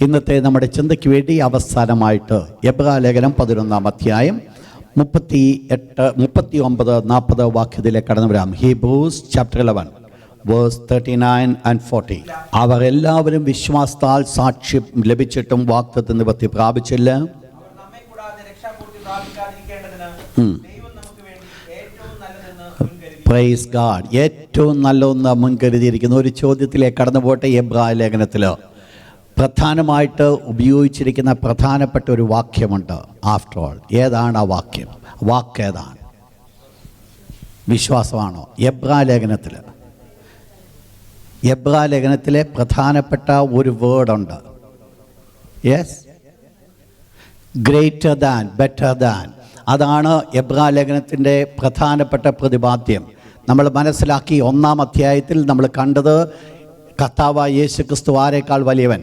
ഇന്നത്തെ നമ്മുടെ ചിന്തയ്ക്ക് വേണ്ടി അവസാനമായിട്ട് എബ്രായലേഖനം 11-ാം അധ്യായം 38, 39, 40 വാക്യത്തിലേക്ക് കടന്നു വരാം. Hebrews chapter 11 verse 39 and 40. അവർ എല്ലാവരും വിശ്വാസത്താൽ സാക്ഷ്യം ലഭിച്ചിട്ടും വാഗ്ദത്ത നിവൃത്തി പ്രാപിച്ചില്ല. Praise God. ഏറ്റവും നല്ലൊന്ന് മുൻകരുതിയിരിക്കുന്ന ഒരു ചോദ്യത്തിലേക്ക് കടന്നു പോട്ടെ. എബ്രായ ലേഖനത്തിൽ പ്രധാനമായിട്ട് ഉപയോഗിച്ചിരിക്കുന്ന പ്രധാനപ്പെട്ട ഒരു വാക്യമുണ്ട്. ആഫ്റ്റർ ഓൾ, ഏതാണ് ആ വാക്യം? വാക്ക് ഏതാണ്? വിശ്വാസമാണോ? എബ്രായ ലേഖനത്തിലെ പ്രധാനപ്പെട്ട ഒരു വേർഡുണ്ട്. Yes, greater than, better than. അതാണ് എബ്രായ ലേഖനത്തിൻ്റെ പ്രധാനപ്പെട്ട പ്രതിപാദ്യം. നമ്മൾ മനസ്സിലാക്കി 1-ാം അധ്യായത്തിൽ നമ്മൾ കണ്ടത് കർത്താവായ യേശു ക്രിസ്തു ആരെക്കാൾ വലിയവൻ?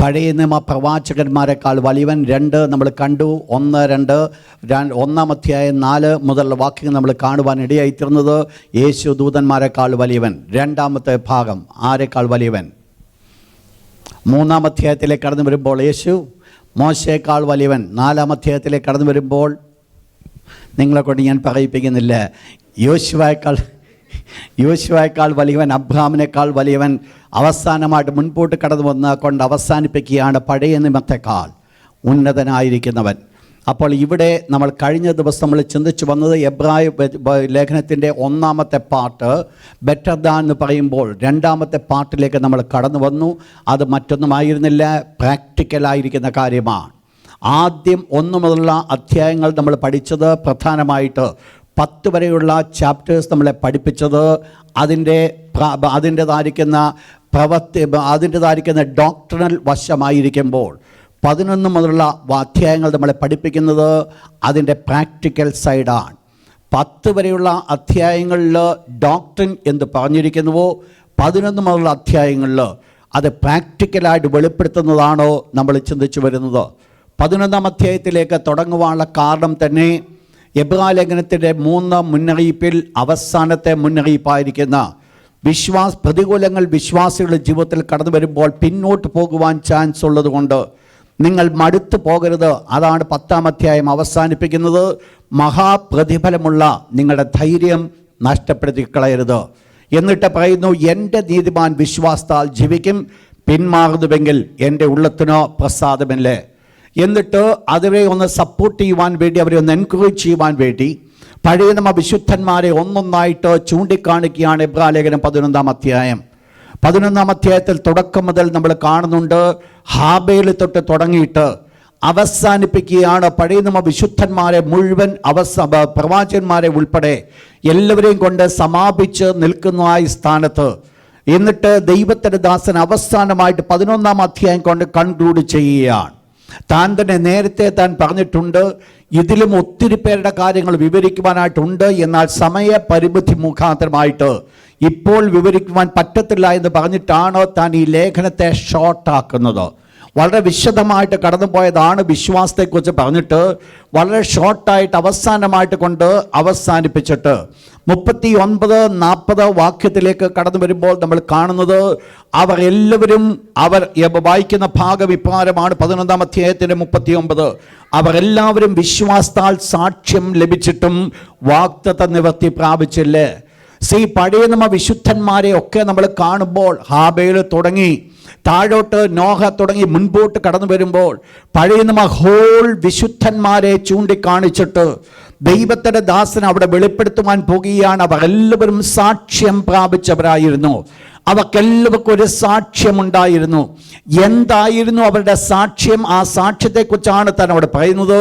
പഴയ നിയമ പ്രവാചകന്മാരെക്കാൾ വലിയവൻ. 2 നമ്മൾ കണ്ടു. 1-2 അധ്യായം 4 മുതലുള്ള വാക്യങ്ങൾ നമ്മൾ കാണുവാൻ ഇടയായിത്തീർന്നത് യേശു ദൂതന്മാരെക്കാൾ വലിയവൻ. 2-ാമത്തെ ഭാഗം ആരെക്കാൾ വലിയവൻ? 3-ാം അധ്യായത്തിലേക്ക് കടന്നു വരുമ്പോൾ യേശു മോശയേക്കാൾ വലിയവൻ. 4-ാം അധ്യായത്തിലേക്ക് കടന്നു വരുമ്പോൾ നിങ്ങളെ കൊണ്ട് ഞാൻ പറയിപ്പിക്കുന്നില്ല, യോശുവയേക്കാൾ വലിയവൻ, അബ്രഹാമിനേക്കാൾ വലിയവൻ. അവസാനമായിട്ട് മുൻപോട്ട് കടന്നു വന്ന് കൊണ്ട് അവസാനിപ്പിക്കുകയാണ് പഴയ നിയമത്തെക്കാൾ ഉന്നതനായിരിക്കുന്നവൻ. അപ്പോൾ ഇവിടെ നമ്മൾ കഴിഞ്ഞ ദിവസം നമ്മൾ ചിന്തിച്ചു വന്നത് എബ്രായ ലേഖനത്തിൻ്റെ 1-ാമത്തെ പാർട്ട് ബെറ്റർ ദാൻ എന്ന് പറയുമ്പോൾ 2-ാമത്തെ പാർട്ടിലേക്ക് നമ്മൾ കടന്നു വന്നു. അത് മറ്റൊന്നുമായിരുന്നില്ല, പ്രാക്ടിക്കലായിരിക്കുന്ന കാര്യമാണ്. ആദ്യം 1 മുതലുള്ള അധ്യായങ്ങൾ നമ്മൾ പഠിച്ചത് പ്രധാനമായിട്ട് 10 വരെയുള്ള ചാപ്റ്റേഴ്സ് നമ്മളെ പഠിപ്പിച്ചത് അതിൻ്റെതായിരിക്കുന്ന ഡോക്ട്രിനൽ വശമായിരിക്കുമ്പോൾ 11 മുതലുള്ള അധ്യായങ്ങൾ നമ്മളെ പഠിപ്പിക്കുന്നത് അതിൻ്റെ പ്രാക്ടിക്കൽ സൈഡാണ്. 10 വരെയുള്ള അധ്യായങ്ങളിൽ ഡോക്ട്രിൻ എന്ന് പറഞ്ഞിരിക്കുന്നുവോ 11 മുതലുള്ള അധ്യായങ്ങളിൽ അത് പ്രാക്ടിക്കലായിട്ട് വെളിപ്പെടുത്തുന്നതാണോ നമ്മൾ ചിന്തിച്ചു വരുന്നത്. 11-ാം അധ്യായത്തിലേക്ക് തുടങ്ങുവാനുള്ള കാരണം തന്നെ എബ്രായ ലേഖനത്തിൻ്റെ 3 മുന്നറിയിപ്പിൽ അവസാനത്തെ മുന്നറിയിപ്പായിരിക്കുന്ന പ്രതികൂലങ്ങൾ വിശ്വാസികളുടെ ജീവിതത്തിൽ കടന്നു വരുമ്പോൾ പിന്നോട്ട് പോകുവാൻ ചാൻസ് ഉള്ളതുകൊണ്ട് നിങ്ങൾ മടുത്തു പോകരുത്. അതാണ് 10-ാം അധ്യായം അവസാനിപ്പിക്കുന്നത്. മഹാപ്രതിഫലമുള്ള നിങ്ങളുടെ ധൈര്യം നഷ്ടപ്പെടുത്തി കളയരുത്. എന്നിട്ട് പറയുന്നു, എൻ്റെ നീതിമാൻ വിശ്വാസത്താൽ ജീവിക്കും, പിന്മാറുന്നുവെങ്കിൽ എൻ്റെ ഉള്ളത്തിനോ പ്രസാദമില്ലേ. എന്നിട്ട് അവരെ ഒന്ന് സപ്പോർട്ട് ചെയ്യുവാൻ വേണ്ടി, അവരെ ഒന്ന് എൻകറേജ് ചെയ്യുവാൻ വേണ്ടി പഴയ നമ്മ വിശുദ്ധന്മാരെ ഒന്നൊന്നായിട്ട് ചൂണ്ടിക്കാണിക്കുകയാണ് എബ്രായ ലേഖനം 11-ാം അധ്യായം. 11-ാം അധ്യായത്തിൽ തുടക്കം മുതൽ നമ്മൾ കാണുന്നുണ്ട്, ഹാബേൽ തൊട്ട് തുടങ്ങിയിട്ട് അവസാനിപ്പിക്കുകയാണ് പഴയ നമ്മ വിശുദ്ധന്മാരെ മുഴുവൻ പ്രവാചകന്മാരെ ഉൾപ്പെടെ എല്ലാവരെയും കൊണ്ട് സമാപിച്ച് നിൽക്കുന്ന ആ സ്ഥാനത്ത്. എന്നിട്ട് ദൈവത്തിൻ്റെ ദാസൻ അവസാനമായിട്ട് 11-ാം അധ്യായം കൊണ്ട് കൺക്ലൂഡ് ചെയ്യുകയാണ്. താൻ തന്നെ നേരത്തെ താൻ പറഞ്ഞിട്ടുണ്ട്, ഇതിലും ഒത്തിരി പേരുടെ കാര്യങ്ങൾ വിവരിക്കുവാനായിട്ടുണ്ട്, എന്നാൽ സമയപരിമിതി മുഖാന്തരമായിട്ട് ഇപ്പോൾ വിവരിക്കുവാൻ പറ്റത്തില്ല എന്ന് പറഞ്ഞിട്ടാണ് താൻ ഈ ലേഖനത്തെ ഷോർട്ടാക്കുന്നത്. വളരെ വിശദമായിട്ട് കടന്നുപോയതാണ് വിശ്വാസത്തെക്കുറിച്ച് പറഞ്ഞിട്ട് വളരെ ഷോർട്ടായിട്ട് അവസാനമായിട്ട് കൊണ്ട് അവസാനിപ്പിച്ചിട്ട് 39-40 വാക്യത്തിലേക്ക് കടന്നു വരുമ്പോൾ നമ്മൾ കാണുന്നത് അവർ എല്ലാവരും വായിക്കുന്ന ഭാഗം ഇപ്രകാരമാണ്. 11-ാം അധ്യായത്തിൻ്റെ 39, അവരെല്ലാവരും വിശ്വാസത്താൽ സാക്ഷ്യം ലഭിച്ചിട്ടും വാഗ്ദത്ത നിവൃത്തി പ്രാപിച്ചില്ലേ. പഴയ നമ്മ വിശുദ്ധന്മാരെ ഒക്കെ നമ്മൾ കാണുമ്പോൾ ഹാബേൽ തുടങ്ങി താഴോട്ട് നോഹ തുടങ്ങി മുൻപോട്ട് കടന്നു വരുമ്പോൾ പഴയ നമ്മ ഹോൾ വിശുദ്ധന്മാരെ ചൂണ്ടിക്കാണിച്ചിട്ട് ദൈവത്തിൻ്റെ ദാസൻ അവിടെ വെളിപ്പെടുത്തുവാൻ പോകുകയാണ്. അവർ എല്ലാവരും സാക്ഷ്യം പ്രാപിച്ചവരായിരുന്നു. അവർക്കെല്ലാവർക്കും ഒരു സാക്ഷ്യമുണ്ടായിരുന്നു. എന്തായിരുന്നു അവരുടെ സാക്ഷ്യം? ആ സാക്ഷ്യത്തെക്കുറിച്ചാണ് താൻ അവിടെ പറയുന്നത്.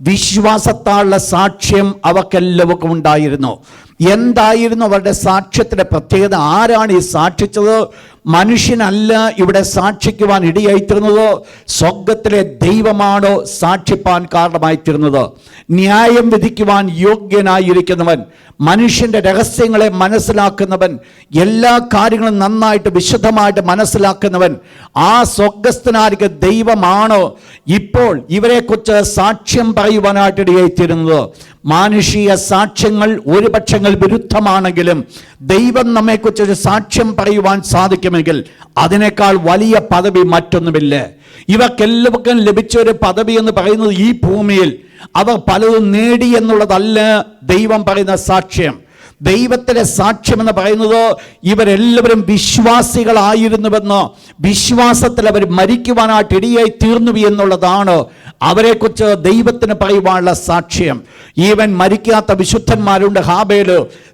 വിശ്വാസത്താലുള്ള സാക്ഷ്യം അവർക്കെല്ലാവർക്കും ഉണ്ടായിരുന്നു. എന്തായിരുന്നു അവരുടെ സാക്ഷ്യത്തിൻ്റെ പ്രത്യേകത? ആരാണ് ഈ സാക്ഷിച്ചത്? മനുഷ്യനല്ല ഇവിടെ സാക്ഷിക്കുവാൻ ഇടയായിത്തീർന്നത്, സ്വർഗത്തിലെ ദൈവമാണോ സാക്ഷിപ്പാൻ കാരണമായിത്തീർന്നത്. ന്യായം വിധിക്കുവാൻ യോഗ്യനായിരിക്കുന്നവൻ, മനുഷ്യൻ്റെ രഹസ്യങ്ങളെ മനസ്സിലാക്കുന്നവൻ, എല്ലാ കാര്യങ്ങളും നന്നായിട്ട് വിശദമായിട്ട് മനസ്സിലാക്കുന്നവൻ, ആ സ്വർഗസ്ഥനായിരിക്കുന്ന ദൈവമാണോ ഇപ്പോൾ ഇവരെക്കുറിച്ച് സാക്ഷ്യം പറയുവാനായിട്ടിടയായിത്തീരുന്നത്. മാനുഷിക സാക്ഷ്യങ്ങൾ ഒരു പക്ഷങ്ങൾ വിരുദ്ധമാണെങ്കിലും ദൈവം നമ്മെക്കുറിച്ചൊരു സാക്ഷ്യം പറയുവാൻ സാധിക്കുമെങ്കിൽ അതിനേക്കാൾ വലിയ പദവി മറ്റൊന്നുമില്ല. ഇവർക്കെല്ലാവർക്കും ലഭിച്ച ഒരു പദവി എന്ന് പറയുന്നത് ഈ ഭൂമിയിൽ അവർ പലതും നേടി എന്നുള്ളതല്ല ദൈവം പറയുന്ന സാക്ഷ്യം. ദൈവത്തിൻ്റെ സാക്ഷ്യം എന്ന് പറയുന്നത് ഇവരെല്ലാവരും വിശ്വാസികളായിരുന്നുവെന്ന്, വിശ്വാസത്തിൽ അവർ മരിക്കുവാനായിട്ട് ഇടയായി തീർന്നു എന്നുള്ളതാണ് അവരെക്കുറിച്ച് ദൈവത്തിന് പറയുവാനുള്ള സാക്ഷ്യം. ഈവൻ മരിക്കാത്ത വിശുദ്ധന്മാരുണ്ട്. ഹാബേൽ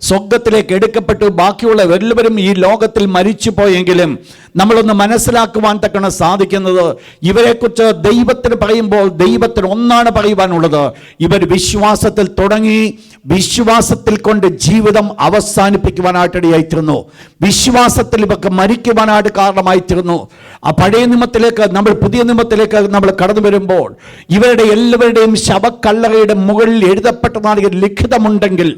സ്വർഗത്തിലേക്ക് എടുക്കപ്പെട്ടു. ബാക്കിയുള്ള എല്ലാവരും ഈ ലോകത്തിൽ മരിച്ചു പോയെങ്കിലും നമ്മളൊന്ന് മനസ്സിലാക്കുവാൻ തക്കണം സാധിക്കുന്നത്, ഇവരെക്കുറിച്ച് ദൈവത്തിന് പറയുമ്പോൾ ദൈവത്തിന് ഒന്നാണ് പറയുവാനുള്ളത്. ഇവർ വിശ്വാസത്തിൽ തുടങ്ങി വിശ്വാസത്തിൽ കൊണ്ട് ജീവിതം അവസാനിപ്പിക്കുവാനായിട്ടിടയായിത്തീർന്നു. വിശ്വാസത്തിൽ ഇവർക്ക് മരിക്കുവാനായിട്ട് കാരണമായിത്തീർന്നു. ആ പഴയ നിയമത്തിലേക്ക് നമ്മൾ പുതിയ നിയമത്തിലേക്ക് നമ്മൾ കടന്നു വരുമ്പോൾ ഇവരുടെ എല്ലാവരുടെയും ശവക്കല്ലറയുടെ മുകളിൽ എഴുതപ്പെട്ടതാണ് ലിഖിതമുണ്ടെങ്കിൽ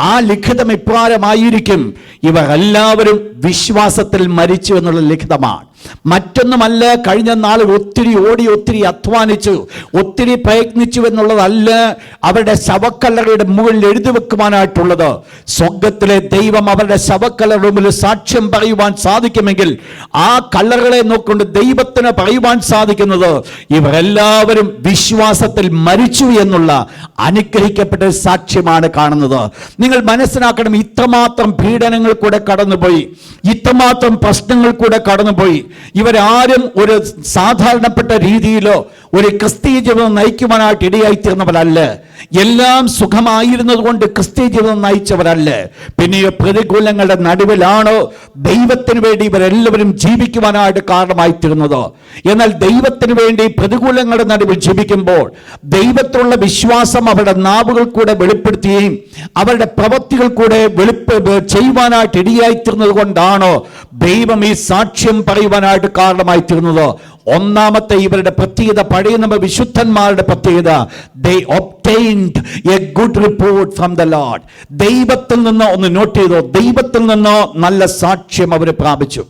ആ ലിഖിതം ഇപ്രകാരമായിരിക്കും: ഇവർ എല്ലാവരും വിശ്വാസത്തിൽ മരിച്ചു എന്നുള്ള ലിഖിതമാണ്. മറ്റൊന്നുമല്ല. കഴിഞ്ഞ നാളിൽ ഒത്തിരി ഓടി, ഒത്തിരി അധ്വാനിച്ചു, ഒത്തിരി പ്രയത്നിച്ചു എന്നുള്ളതല്ല അവരുടെ ശവക്കല്ലറയുടെ മുകളിൽ എഴുതി വെക്കുവാനായിട്ടുള്ളത്. സ്വർഗത്തിലെ ദൈവം അവരുടെ ശവക്കല്ലറയുടെ മുമ്പിൽ സാക്ഷ്യം പറയുവാൻ സാധിക്കുമെങ്കിൽ ആ കല്ലറകളെ നോക്കൊണ്ട് ദൈവത്തിന് പറയുവാൻ സാധിക്കുന്നത് ഇവരെല്ലാവരും വിശ്വാസത്തിൽ മരിച്ചു എന്നുള്ള അനുഗ്രഹിക്കപ്പെട്ട സാക്ഷ്യമാണ് കാണുന്നത്. നിങ്ങൾ മനസ്സിലാക്കണം, ഇത്രമാത്രം പീഡനങ്ങൾ കൂടെ കടന്നുപോയി, ഇത്രമാത്രം പ്രശ്നങ്ങൾ കൂടെ കടന്നുപോയി. ഇവരാരും ഒരു സാധാരണപ്പെട്ട രീതിയിലോ ഒരു ക്രിസ്തീയ ജീവിതം നയിക്കുവാനായിട്ട് ഇടയായിത്തീർന്നവരല്ല. എല്ലാം സുഖമായിരുന്നത് കൊണ്ട് ക്രിസ്തീയ ജീവിതം നയിച്ചവരല്ല. പിന്നെ പ്രതികൂലങ്ങളുടെ നടുവിലാണോ ദൈവത്തിന് വേണ്ടി ഇവരെല്ലാവരും ജീവിക്കുവാനായിട്ട് കാരണമായിത്തീർന്നത്. എന്നാൽ ദൈവത്തിന് വേണ്ടി പ്രതികൂലങ്ങളുടെ നടുവിൽ ജീവിക്കുമ്പോൾ ദൈവത്തിലുള്ള വിശ്വാസം അവരുടെ നാവുകൾ കൂടെ വെളിപ്പെടുത്തുകയും അവരുടെ പ്രവൃത്തികൾ കൂടെ ചെയ്യുവാനായിട്ട് ഇടയായിത്തീർന്നത് കൊണ്ടാണോ ദൈവം ഈ സാക്ഷ്യം പറയുവാനായിട്ട് കാരണമായിത്തീർന്നത്. ഒന്നാമത്തെ ഇവരുടെ പ്രത്യേകത, പഴയ നമ്മ വിശുദ്ധന്മാരുടെ പ്രത്യേകത, they obtained a good report from the Lord. ദൈവത്തിൽ നിന്ന് ഒന്ന് നോട്ട് ചെയ്തോ, ദൈവത്തിൽ നിന്ന് നല്ല സാക്ഷ്യം അവർ പ്രാപിച്ചു.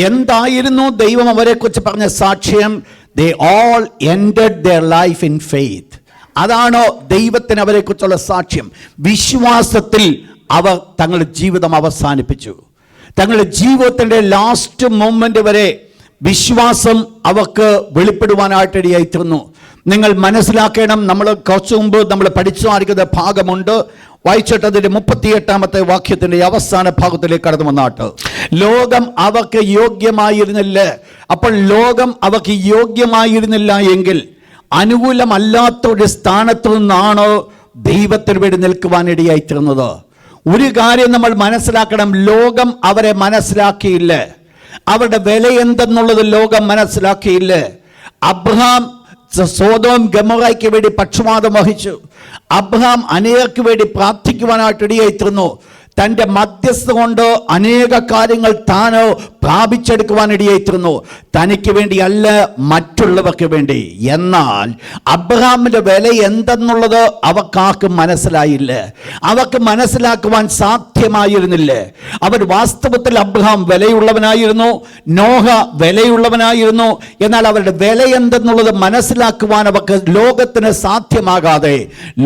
എന്തായിരുന്നു ദൈവം അവരെ കുറിച്ച് പറഞ്ഞ സാക്ഷ്യം? they all ended their life in faith. അതാണോ ദൈവത്തിന് അവരെ കുറിച്ചുള്ള സാക്ഷ്യം? വിശ്വാസത്തിൽ അവർ തങ്ങളുടെ ജീവിതം അവസാനിപ്പിച്ചു. തങ്ങളുടെ ജീവിതത്തിൻ്റെ ലാസ്റ്റ് മൊമെന്റ് വരെ വിശ്വാസം അവർക്ക് വെളിപ്പെടുവാനായിട്ടിടയായിത്തീർന്നു. നിങ്ങൾ മനസ്സിലാക്കണം, നമ്മൾ കുറച്ചു മുമ്പ് നമ്മൾ പഠിച്ചു ആയിരിക്കുന്ന ഭാഗമുണ്ട്, വായിച്ചിട്ട് അതിൻ്റെ 38-ാമത്തെ വാക്യത്തിൻ്റെ അവസാന ഭാഗത്തിലേക്ക് കടന്നു വന്നാട്ട്. ലോകം അവർക്ക് യോഗ്യമായിരുന്നില്ല. അപ്പോൾ ലോകം അവർക്ക് യോഗ്യമായിരുന്നില്ല എങ്കിൽ അനുകൂലമല്ലാത്ത ഒരു സ്ഥാനത്ത് നിന്നാണ് ദൈവത്തിന് വേണ്ടി നിൽക്കുവാനിടയായിത്തീർന്നത്. ഒരു കാര്യം നമ്മൾ മനസ്സിലാക്കണം, ലോകം അവരെ മനസ്സിലാക്കിയില്ല. അവരുടെ വില എന്തെന്നുള്ളത് ലോകം മനസ്സിലാക്കിയില്ല. അബ്രഹാം സോദോം ഗൊമോറയ്ക്ക് വേണ്ടി പക്ഷപാതം വഹിച്ചു. അബ്രഹാം അനേകർക്ക് വേണ്ടി പ്രാർത്ഥിക്കുവാനായിട്ട് ഇടയായിത്തീർന്നു. തൻ്റെ മധ്യസ്ഥ കൊണ്ട് അനേക കാര്യങ്ങൾ താനോ പ്രാപിച്ചെടുക്കുവാനിടയായിത്തീർന്നു. തനിക്ക് വേണ്ടിയല്ല, മറ്റുള്ളവർക്ക് വേണ്ടി. എന്നാൽ അബ്രഹാമിൻ്റെ വില എന്തെന്നുള്ളത് അവർക്കാർക്കും മനസ്സിലായില്ല. അവർക്ക് മനസ്സിലാക്കുവാൻ സാധ്യമായിരുന്നില്ല. അവർ വാസ്തവത്തിൽ അബ്രഹാം വിലയുള്ളവനായിരുന്നു, നോഹ വിലയുള്ളവനായിരുന്നു. എന്നാൽ അവരുടെ വില എന്തെന്നുള്ളത് മനസ്സിലാക്കുവാൻ അവർക്ക് ലോകത്തിന് സാധ്യമാകാതെ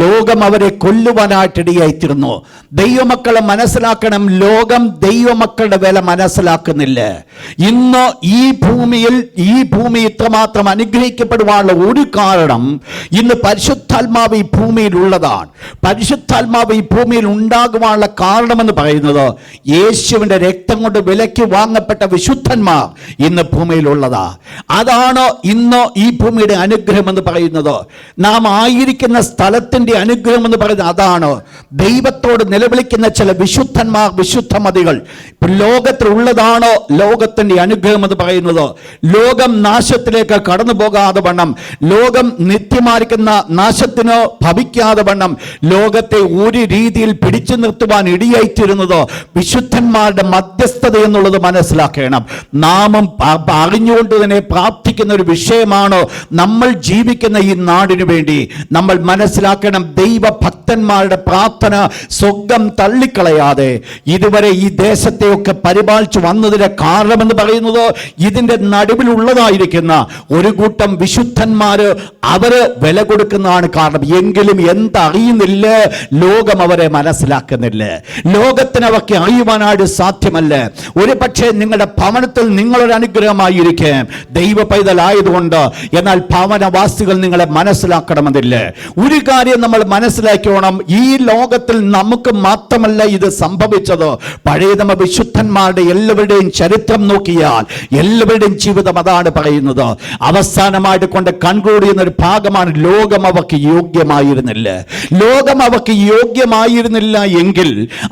ലോകം അവരെ കൊല്ലുവാനായിട്ടിടയായിത്തീർന്നു. ദൈവമക്കളെ മനസ്സിലാക്കണം, ലോകം ദൈവമക്കളുടെ വില മനസ്സിലാക്കുന്നില്ല. ഇന്ന് ഈ ഭൂമി ഇത്രമാത്രം അനുഗ്രഹിക്കപ്പെടുവാനുള്ള ഒരു കാരണം ഇന്ന് പരിശുദ്ധാത്മാവ് ഈ ഭൂമിയിൽ ഉള്ളതാണ്. പരിശുദ്ധാത്മാവ് ഈ ഭൂമിയിൽ ഉണ്ടാകുവാനുള്ള കാരണമെന്ന് പറയുന്നത് യേശുവിൻ്റെ രക്തം കൊണ്ട് വിലയ്ക്ക് വാങ്ങപ്പെട്ട വിശുദ്ധന്മാർ ഇന്ന് ഭൂമിയിൽ ഉള്ളതാ. അതാണ് ഇന്ന് ഈ ഭൂമിയുടെ അനുഗ്രഹം എന്ന് പറയുന്നത്. നാം ആയിരിക്കുന്ന സ്ഥലത്തിൻ്റെ അനുഗ്രഹം എന്ന് പറയുന്നത് അതാണ്. ദൈവത്തോട് നിലവിളിക്കുന്ന ചില വിശുദ്ധന്മാർ, വിശുദ്ധമതികൾ ലോകത്തിലുള്ളതാണോ ലോകത്തിൻ്റെ അനുഗ്രഹം എന്ന് പറയുന്നത്? ലോകം നാശത്തിലേക്ക് കടന്നു പോകാതെ വണ്ണം, ലോകം നിത്യമായിരിക്കുന്ന നാശത്തിന് ഭവിക്കാതെ വണ്ണം ലോകത്തെ ഒരു രീതിയിൽ പിടിച്ചു നിർത്തുവാൻ ഇടയായിത്തീരുന്നത് വിശുദ്ധന്മാരുടെ മധ്യസ്ഥത എന്നുള്ളത് മനസ്സിലാക്കണം. നാമും അറിഞ്ഞുകൊണ്ട് തന്നെ പ്രാർത്ഥിക്കുന്ന ഒരു വിഷയമാണ് നമ്മൾ ജീവിക്കുന്ന ഈ നാടിനു വേണ്ടി. നമ്മൾ മനസ്സിലാക്കണം, ദൈവഭക്തന്മാരുടെ പ്രാർത്ഥന സ്വർഗം തള്ളിക്കളയാം. കളയാതെ ഇതുവരെ ഈ ദേശത്തെയൊക്കെ പരിപാലിച്ചു വന്നതിന്റെ കാരണമെന്ന് പറയുന്നത് ഇതിന്റെ നടുവിലുള്ളതായിരിക്കുന്ന ഒരു കൂട്ടം വിശുദ്ധന്മാര് അവര് വില കൊടുക്കുന്നതാണ് കാരണം. എങ്കിലും എന്തറിയുന്നില്ല, ലോകം അവരെ മനസ്സിലാക്കുന്നില്ല. ലോകത്തിന് അവർക്ക് അറിയുവാനായിട്ട് സാധ്യമല്ല. ഒരു പക്ഷേ നിങ്ങളുടെ ഭവനത്തിൽ നിങ്ങളൊരു അനുഗ്രഹമായിരിക്കും ദൈവ പൈതലായതുകൊണ്ട്. എന്നാൽ ഭവനവാസികൾ നിങ്ങളെ മനസ്സിലാക്കണമെന്നില്ല. ഒരു കാര്യം നമ്മൾ മനസ്സിലാക്കണം, ഈ ലോകത്തിൽ നമുക്ക് മാത്രമല്ല ഇത് സംഭവിച്ചത്. പഴയ നമ്മ വിശുദ്ധന്മാരുടെ എല്ലാവരുടെയും ചരിത്രം നോക്കിയാൽ എല്ലാവരുടെയും ജീവിതം അതാണ് പറയുന്നത്. അവസാനമായിട്ട് കൊണ്ട് കൺക്ലൂഡ് ചെയ്യുന്ന ഒരു ഭാഗമാണ് ലോകം അവർക്ക് യോഗ്യമായിരുന്നില്ല. ലോകം അവർക്ക് യോഗ്യമായിരുന്നില്ല എങ്കിൽ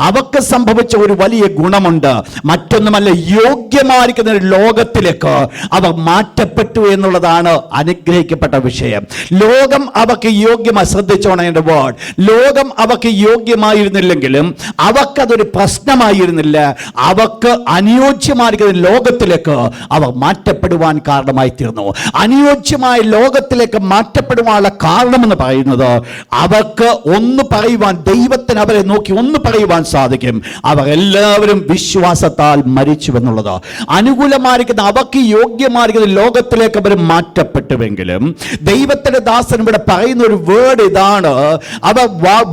അവർക്ക് സംഭവിച്ച ഒരു വലിയ ഗുണമുണ്ട്. മറ്റൊന്നുമല്ല, യോഗ്യമായിരിക്കുന്ന ഒരു ലോകത്തിലേക്ക് അവർ മാറ്റപ്പെട്ടു എന്നുള്ളതാണ് അനുഗ്രഹിക്കപ്പെട്ട വിഷയം. ലോകം അവർക്ക് യോഗ്യമായി, ശ്രദ്ധിച്ചോണം എൻ്റെ വേർഡ്, ലോകം അവർക്ക് യോഗ്യമായിരുന്നില്ലെങ്കിലും അവർക്കതൊരു പ്രശ്നമായിരുന്നില്ല. അവർക്ക് അനുയോജ്യമായിരിക്കുന്ന ലോകത്തിലേക്ക് അവർ മാറ്റപ്പെടുവാൻ കാരണമായി തീർന്നു. അനുയോജ്യമായ ലോകത്തിലേക്ക് മാറ്റപ്പെടുവാനുള്ള കാരണമെന്ന് പറയുന്നത് അവർക്ക് ഒന്ന് പറയുവാൻ, ദൈവത്തിന് അവരെ നോക്കി ഒന്ന് പറയുവാൻ സാധിക്കും, അവർ എല്ലാവരും വിശ്വാസത്താൽ മരിച്ചു എന്നുള്ളത്. അനുകൂലമായിരിക്കുന്ന അവർക്ക് യോഗ്യമായിരിക്കുന്ന ലോകത്തിലേക്ക് അവർ മാറ്റപ്പെട്ടുവെങ്കിലും ദൈവത്തിന്റെ ദാസൻ ഇവിടെ പറയുന്ന ഒരു വേർഡ് ഇതാണ്, അവർ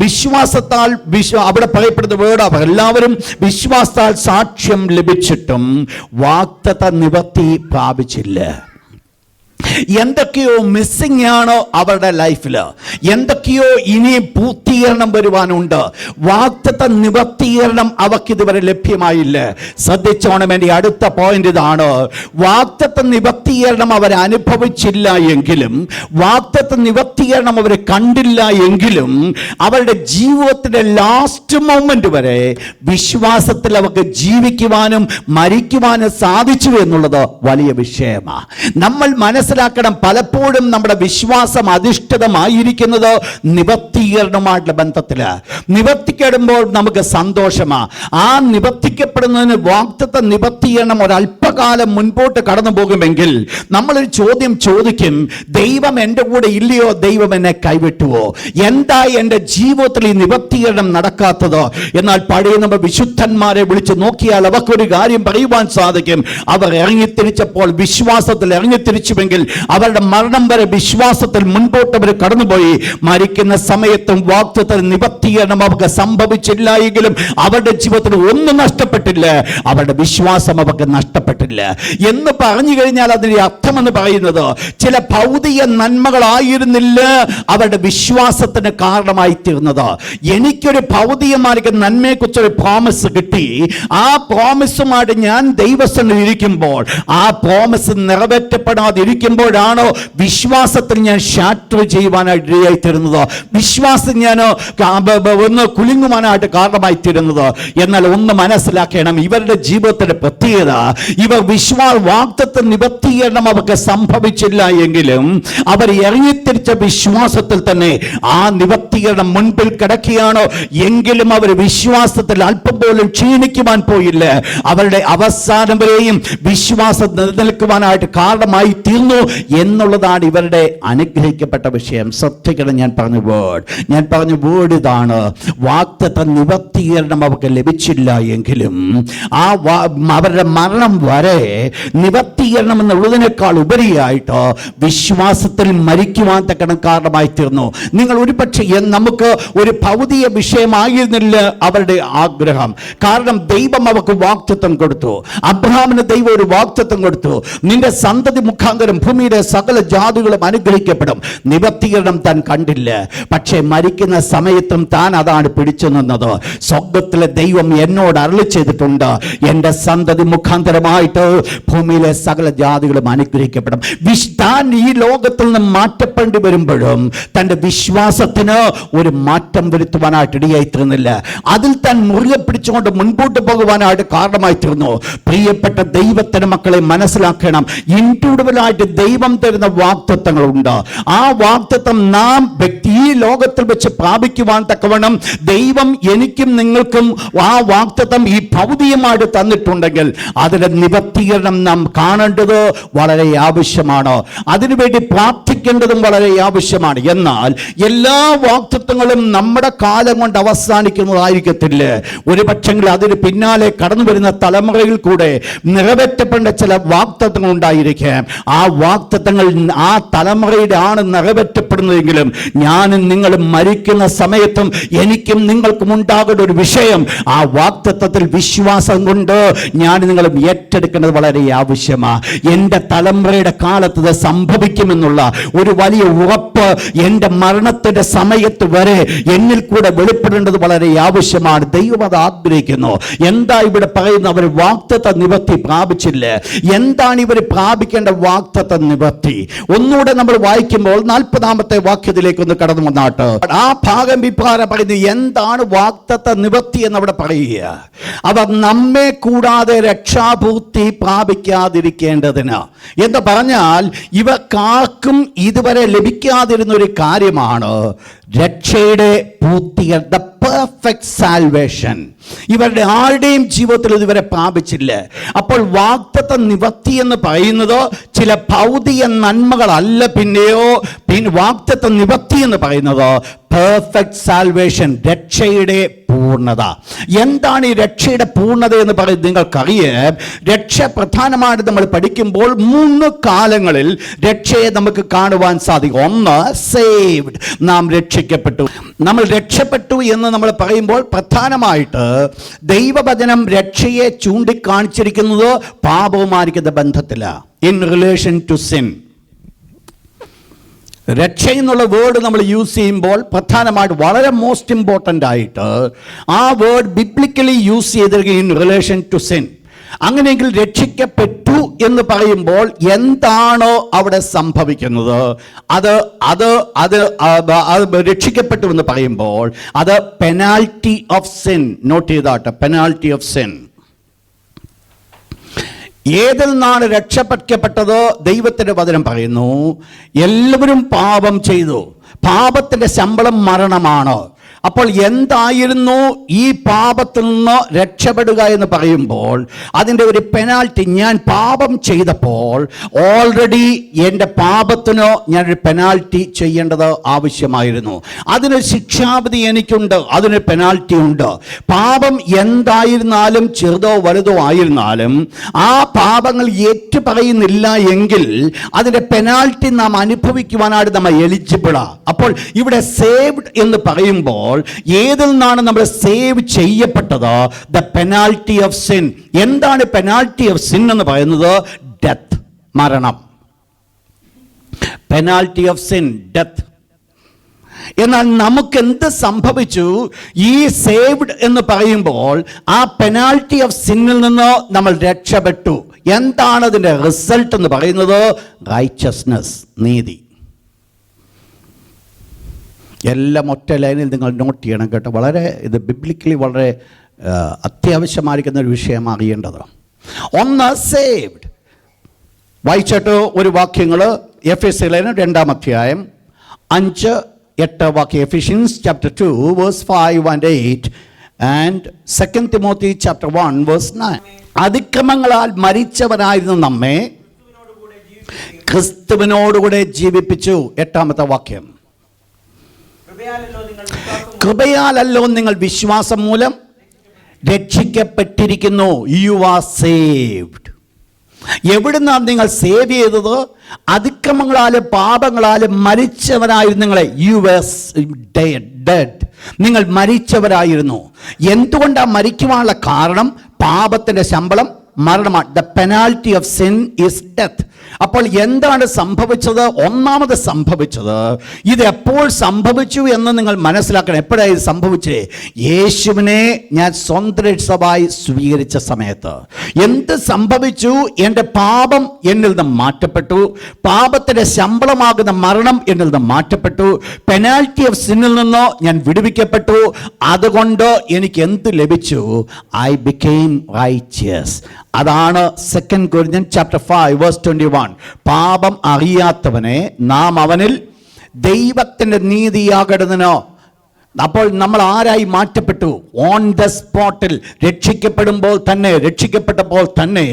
വിശ്വാസത്താൽ, അവിടെ പറയപ്പെടുന്ന വേർഡ്, അവർ എല്ലാവരും വിശ്വാസത്താൽ സാക്ഷ്യം ലഭിച്ചിട്ടും വാഗ്ദത്ത നിവർത്തി പ്രാപിച്ചില്ല. എന്തൊക്കെയോ മിസ്സിംഗ് ആണ് അവരുടെ ലൈഫിൽ. എന്തൊക്കെയോ ഇനി പൂർത്തീകരണം വരുവാനുണ്ട്. വാഗ്ദത്ത നിവർത്തീകരണം അവർക്ക് ഇതുവരെ ലഭ്യമായില്ല. ശ്രദ്ധിച്ചോണം, എൻ്റെ അടുത്ത പോയിന്റ് ഇതാണ്. വാഗ്ദത്ത നിവർത്തീകരണം അവർ അനുഭവിച്ചില്ല എങ്കിലും, വാഗ്ദത്ത നിവർത്തീകരണം അവർ കണ്ടില്ല എങ്കിലും, അവരുടെ ജീവിതത്തിന്റെ ലാസ്റ്റ് മൊമെന്റ് വരെ വിശ്വാസത്തിൽ അവർക്ക് ജീവിക്കുവാനും മരിക്കുവാനും സാധിച്ചു എന്നുള്ളത് വലിയ വിഷയമാണ്. നമ്മൾ മനസ്സിലാക്കണം, പലപ്പോഴും നമ്മുടെ വിശ്വാസം അധിഷ്ഠിതമായിരിക്കുന്നത് നിവർത്തീകരണമായിട്ടുള്ള ബന്ധത്തില്. നിവർത്തിക്കപ്പെടുമ്പോൾ നമുക്ക് സന്തോഷമാണ്. ആ നിവർത്തിക്കപ്പെടുന്നതിന് വാഗ്ദത്ത നിവർത്തീകരണം ഒരല്പകാലം മുൻപോട്ട് കടന്നു പോകുമെങ്കിൽ നമ്മളൊരു ചോദ്യം ചോദിക്കും, ദൈവം എൻ്റെ കൂടെ ഇല്ലയോ, ദൈവം എന്നെ കൈവിട്ടുവോ, എന്തായി എൻ്റെ ജീവിതത്തിൽ ഈ നിവർത്തീകരണം നടക്കാത്തത്? എന്നാൽ പഴയ നമ്മൾ വിശുദ്ധന്മാരെ വിളിച്ച് നോക്കിയാൽ അവർക്കൊരു കാര്യം പറയുവാൻ സാധിക്കും, അവർ ഇറങ്ങിത്തിരിച്ചപ്പോൾ വിശ്വാസത്തിൽ ഇറങ്ങിത്തിരിച്ചുവെങ്കിൽ അവരുടെ മരണം വരെ വിശ്വാസത്തിൽ മുൻപോട്ട് അവർ കടന്നുപോയി. മരിക്കുന്ന സമയത്തും വാഗ്ദത്ത നിവർത്തീകരണം അവർക്ക് സംഭവിച്ചില്ല എങ്കിലും അവരുടെ ജീവിതത്തിൽ ഒന്നും നഷ്ടപ്പെട്ടില്ല, അവരുടെ വിശ്വാസം അവർക്ക് നഷ്ടപ്പെട്ടില്ല എന്ന് പറഞ്ഞു കഴിഞ്ഞാൽ അതിന്റെ അർത്ഥം എന്ന് പറയുന്നത് ചില ഭൗതിക നന്മകളായിരുന്നില്ല അവരുടെ വിശ്വാസത്തിന് കാരണമായി തീർന്നത്. എനിക്കൊരു ഭൗതികമായിരിക്കുന്ന നന്മയെക്കുറിച്ചൊരു പ്രോമിസ് കിട്ടി, ആ പ്രോമിസുമായിട്ട് ഞാൻ ദൈവസന്നിധിയിൽ ഇരിക്കുമ്പോൾ ആ പ്രോമിസ് നിറവേറ്റപ്പെടാതിരിക്കുമ്പോഴാണോ വിശ്വാസത്തിൽ ഞാൻ ഷാറ്റർ ചെയ്യുവാനായിട്ട് ഇടയായി തീരുന്നത്, വിശ്വാസം ഞാൻ ഒന്ന് കുലുങ്ങുവാനായിട്ട് കാരണമായി തീരുന്നത്. എന്നാൽ ഒന്ന് മനസ്സിലാക്കണം, ഇവരുടെ ജീവിതത്തിന്റെ പ്രത്യേകത, ഇവർ വാഗ്ദത്ത നിവർത്തീകരണം അവർക്ക് സംഭവിച്ചില്ല എങ്കിലും അവർ ഇറങ്ങിത്തിരിച്ച വിശ്വാസത്തിൽ തന്നെ ആ നിവർത്തീകരണം മുൻപിൽ കിടക്കുകയാണോ എങ്കിലും അവർ വിശ്വാസത്തിൽ അല്പം പോലും ക്ഷീണിക്കുവാൻ പോയില്ല. അവരുടെ അവസാനം വരെയും വിശ്വാസം നിലനിൽക്കുവാനായിട്ട് കാരണമായി തീർന്നു എന്നുള്ളതാണ് ഇവരുടെ അനുഗ്രഹിക്കപ്പെട്ട വിഷയം. ശ്രദ്ധിക്കണം, ഞാൻ പറഞ്ഞ വേർഡ് ഇതാണ്, വാഗ്ദത്ത നിവർത്തീകരണം അവർക്ക് ലഭിച്ചില്ല എങ്കിലും അവരുടെ മരണം വരെ നിവർത്തീകരണം എന്നുള്ളതിനേക്കാൾ ഉപരിയായിട്ട് വിശ്വാസത്തിൽ മരിക്കുവാൻ തക്കണം കാരണമായി തീർന്നു. നിങ്ങൾ ഒരു പക്ഷേ നമുക്ക് ഒരു ഭൗതിക വിഷയമായിരുന്നില്ല അവരുടെ ആഗ്രഹം. കാരണം ദൈവം അവർക്ക് വാഗ്ദത്തം കൊടുത്തു. അബ്രഹാമിന് ദൈവം ഒരു വാഗ്ദത്തം കൊടുത്തു, നിന്റെ സന്തതി മുഖാന്തരം ഭൂമിയുടെ സകല ജാതികളും അനുഗ്രഹിക്കപ്പെടും. നിവർത്തീകരണം താൻ കണ്ടില്ല, പക്ഷേ മരിക്കുന്ന സമയത്തും താൻ അതാണ് പിടിച്ചു നിന്നത്. സ്വർഗ്ഗത്തിലെ ദൈവം എന്നോട് അരുളി ചെയ്തിട്ടുണ്ട്, എൻ്റെ സന്തതി മുഖാന്തരമായിട്ട് ഭൂമിയിലെ സകല ജാതികളും അനുഗ്രഹിക്കപ്പെടും. താൻ ഈ ലോകത്തിൽ നിന്ന് മാറ്റപ്പെടേണ്ടി വരുമ്പോഴും തൻ്റെ വിശ്വാസത്തിന് ഒരു മാറ്റം വരുത്തുവാനായിട്ട് ഇടയായി തീർന്നില്ല. അതിൽ താൻ മുറുകെ പിടിച്ചുകൊണ്ട് മുൻപോട്ട് പോകുവാനായിട്ട് കാരണമായി തീർന്നു. പ്രിയപ്പെട്ട ദൈവത്തിന്റെ മക്കളെ മനസ്സിലാക്കണം, ഇൻഡിവിജ്വലായിട്ട് ദൈവം തരുന്ന വാഗ്ദത്തങ്ങളുണ്ട്. ആ വാഗ്ദത്തം നാം ഈ ലോകത്തിൽ വെച്ച് പ്രാപിക്കുവാൻ തക്കവണ്ണം ദൈവം എനിക്കും നിങ്ങൾക്കും ആ വാഗ്ദത്തം ഈ ഭൗതികമായിട്ട് തന്നിട്ടുണ്ടെങ്കിൽ അതിന്റെ നിവർത്തീകരണം നാം കാണേണ്ടത് വളരെ ആവശ്യമാണ്. അതിനുവേണ്ടി പ്രാർത്ഥിക്കേണ്ടതും വളരെ ആവശ്യമാണ്. എന്നാൽ എല്ലാ വാഗ്ദത്തങ്ങളും നമ്മുടെ കാലം കൊണ്ട് അവസാനിക്കുന്നതായിരിക്കത്തില്ല. ഒരു പക്ഷെങ്കിൽ അതിന് പിന്നാലെ കടന്നു വരുന്ന തലമുറയിൽ കൂടെ നിറവേറ്റപ്പെടേണ്ട ചില വാഗ്ദത്തങ്ങൾ ഉണ്ടായിരിക്കാം. ആ വാഗ്ദത്തങ്ങൾ ആ തലമുറയുടെ ആണ് നിറവേറ്റപ്പെടുന്നതെങ്കിലും ഞാനും നിങ്ങളും മരിക്കുന്ന സമയത്തും എനിക്കും നിങ്ങൾക്കും ഉണ്ടാകേണ്ട ഒരു വിഷയം, ആ വാഗ്ദത്തത്തിൽ വിശ്വാസം കൊണ്ട് ഞാൻ നിങ്ങളും ഏറ്റെടുക്കേണ്ടത് വളരെ ആവശ്യമാണ്. എൻ്റെ തലമുറയുടെ കാലത്ത് ഇത് സംഭവിക്കുമെന്നുള്ള ഒരു വലിയ ഉറപ്പ് എൻ്റെ മരണത്തിന്റെ സമയത്ത് വരെ എന്നിൽ കൂടെ വെളിപ്പെടേണ്ടത് വളരെ ആവശ്യമാണ്. ദൈവം അത് ആഗ്രഹിക്കുന്നു. എന്താ ഇവിടെ പറയുന്ന അവർ വാഗ്ദത്ത നിവർത്തി പ്രാപിച്ചില്ല. എന്താണ് ഇവർ പ്രാപിക്കേണ്ട വാഗ്ദത്ത നിവർത്തി? ഒന്നുകൂടെ നമ്മൾ വായിക്കുമ്പോൾ 40-ാമത്തെ വാക്യത്തിലേക്ക് ഒന്ന് കടന്നു വന്നാട്ട് ആ ഭാഗം വിഭാഗം പറയുന്നത് എന്താണ് വാഗ്ദത്ത നിവർത്തി എന്നവിടെ പറയുക. അവർ നമ്മെ കൂടാതെ രക്ഷാപൂർത്തി പ്രാപിക്കാതിരിക്കേണ്ടതിന് എന്ന് പറഞ്ഞാൽ ഇവർക്കാർക്കും ഇതുവരെ ലഭിക്കാതിരുന്ന ഒരു കാര്യമാണ് രക്ഷയുടെ പൂർത്തീകരണം, ദ പെർഫെക്റ്റ് സാൽവേഷൻ. ഇവരുടെ ആരുടെയും ജീവിതത്തിൽ ഇതുവരെ പ്രാപിച്ചില്ല. അപ്പോൾ വാഗ്ദത്ത നിവർത്തി എന്ന് പറയുന്നത് ചില ഭൗതിക നന്മകളല്ല. പിന്നെ വാഗ്ദത്ത നിവർത്തി എന്ന് പറയുന്നത് പെർഫെക്റ്റ് സാൽവേഷൻ, രക്ഷയുടെ പൂർണ്ണത. എന്താണ് ഈ രക്ഷയുടെ പൂർണ്ണത എന്ന് പറയുന്നത്? നിങ്ങൾക്കറിയാം, രക്ഷ പ്രധാനമായിട്ട് നമ്മൾ പഠിക്കുമ്പോൾ 3 കാലങ്ങളിൽ രക്ഷയെ നമുക്ക് കാണുവാൻ സാധിക്കും. ഒന്ന്, സേവ്ഡ്, നാം രക്ഷിക്കപ്പെട്ടു. നമ്മൾ രക്ഷപ്പെട്ടു എന്ന് നമ്മൾ പറയുമ്പോൾ പ്രധാനമായിട്ട് ദൈവവചനം രക്ഷയെ ചൂണ്ടിക്കാണിച്ചിരിക്കുന്നത് പാപവുമായിരിക്കുന്ന ബന്ധത്തിലാണ്, ഇൻ റിലേഷൻ ടു സിൻ. രക്ഷ എന്നുള്ള വേർഡ് നമ്മൾ യൂസ് ചെയ്യുമ്പോൾ പ്രധാനമായിട്ട് വളരെ മോസ്റ്റ് ഇമ്പോർട്ടൻ്റ് ആയിട്ട് ആ വേർഡ് ബിബ്ലിക്കലി യൂസ് ചെയ്തിരിക്കുന്നത് ഇൻ റിലേഷൻ ടു സിൻ. അങ്ങനെയെങ്കിൽ രക്ഷിക്കപ്പെട്ടു എന്ന് പറയുമ്പോൾ എന്താണോ അവിടെ സംഭവിക്കുന്നത്, അത് രക്ഷിക്കപ്പെട്ടു എന്ന് പറയുമ്പോൾ അത് പെനാൽറ്റി ഓഫ് സിൻ. നോട്ട് ചെയ്താട്ടെ, പെനാൽറ്റി ഓഫ് സിൻ. ഏതിൽ നിന്നാണ് രക്ഷപ്പെട്ടത്? ദൈവത്തിന്റെ വചനം പറയുന്നു എല്ലാവരും പാപം ചെയ്തു, പാപത്തിന്റെ ശമ്പളം മരണമാണ്. അപ്പോൾ എന്തായിരുന്നു ഈ പാപത്തിൽ നിന്ന് രക്ഷപ്പെടുക എന്ന് പറയുമ്പോൾ അതിൻ്റെ ഒരു പെനാൽറ്റി. ഞാൻ പാപം ചെയ്തപ്പോൾ ഓൾറെഡി എൻ്റെ പാപത്തിനോ ഞാനൊരു പെനാൽറ്റി ചെയ്യേണ്ടത് ആവശ്യമായിരുന്നു. അതിനൊരു ശിക്ഷാവിധി എനിക്കുണ്ട്, അതിനൊരു പെനാൽറ്റി ഉണ്ട്. പാപം എന്തായിരുന്നാലും ചെറുതോ വലുതോ ആയിരുന്നാലും ആ പാപങ്ങൾ ഏറ്റുപറയുന്നില്ല എങ്കിൽ അതിൻ്റെ പെനാൽറ്റി നാം അനുഭവിക്കുവാനായിട്ട് നമ്മൾ എലിജിബിളാണ്. അപ്പോൾ ഇവിടെ സേവ്ഡ് എന്ന് പറയുമ്പോൾ ഏതിൽ നിന്നാണ് നമ്മൾ സേവ് ചെയ്യപ്പെട്ടത്? The penalty of sin. എന്താണ് പെനാൽറ്റി ഓഫ് സിൻ എന്ന് പറയുന്നത്? ഡെത്ത്, മരണം. Penalty of sin, death. എന്നാൽ നമുക്ക് എന്ത് സംഭവിച്ചു? ഈ സേവ്ഡ് എന്ന് പറയുമ്പോൾ ആ പെനാൽറ്റി ഓഫ് സിന്നിൽ നിന്ന് നമ്മൾ രക്ഷപ്പെട്ടു. എന്താണ് അതിൻ്റെ റിസൾട്ട് എന്ന് പറയുന്നത്? റൈച്ചസ്നെസ്, നീതി. എല്ലാം ഒറ്റ ലൈനിൽ നിങ്ങൾ നോട്ട് ചെയ്യണം കേട്ടോ. വളരെ ഇത് ബിബ്ലിക്കലി വളരെ അത്യാവശ്യമായിരിക്കുന്ന ഒരു വിഷയം അറിയേണ്ടത്. ഒന്ന്, സേവ്ഡ്. വായിച്ചിട്ട് ഒരു വാക്യങ്ങൾ എഫെസ്യർലേഖനം 2-ാം അധ്യായം 5-8 വാക്യം. Ephesians chapter 2 verse 5 and 8 and 2 Timothy chapter 1 verse 9. അതിക്രമങ്ങളാൽ മരിച്ചവരായിരുന്നു നമ്മെ ക്രിസ്തുവിനോടുകൂടെ ജീവിപ്പിച്ചു. 8-ാമത്തെ വാക്യം. കൃപയാലല്ലോ നിങ്ങൾ വിശ്വാസം മൂലം രക്ഷിക്കപ്പെട്ടിരിക്കുന്നു. You are saved. എവിടുന്നാണ് നിങ്ങൾ സേവ് ചെയ്തത്? അതിക്രമങ്ങളാലും പാപങ്ങളാലും മരിച്ചവരായിരുന്നു നിങ്ങളെ. You was dead. നിങ്ങൾ മരിച്ചവരായിരുന്നു. എന്തുകൊണ്ടാണ് മരിക്കുവാനുള്ള കാരണം? പാപത്തിന്റെ ശമ്പളം മരണമാണ്. The penalty of sin is death. അപ്പോൾ എന്താണ് സംഭവിച്ചത്? ഒന്നാമത് സംഭവിച്ചത്, ഇത് എപ്പോൾ സംഭവിച്ചു എന്ന് നിങ്ങൾ മനസ്സിലാക്കണം. എപ്പോഴാണ് ഇത് സംഭവിച്ചത്? യേശുവിനെ ഞാൻ സ്വന്തം രക്ഷകനായി സ്വീകരിച്ച സമയത്ത്. എന്ത് സംഭവിച്ചു? എൻ്റെ പാപം എന്നിൽ നിന്ന് മാറ്റപ്പെട്ടു. പാപത്തിൻ്റെ ശമ്പളമാകുന്ന മരണം എന്നിൽ നിന്ന് മാറ്റപ്പെട്ടു. പെനാൽറ്റി ഓഫ് സിന്നിൽ നിന്ന് ഞാൻ വിടുവിക്കപ്പെട്ടു. അതുകൊണ്ട് എനിക്ക് എന്ത് ലഭിച്ചു? I became righteous. അതാണ് 2 Corinthians chapter 5 verse 21. പാപം അറിയാത്തവനെ നാം അവനിൽ ദൈവത്തിൻ്റെ നീതിയാകേണ്ടതിനോ. അപ്പോൾ നമ്മൾ ആരായി മാറ്റപ്പെട്ടു? ഓൺ ദ സ്പോട്ടിൽ രക്ഷിക്കപ്പെട്ടപ്പോൾ തന്നെ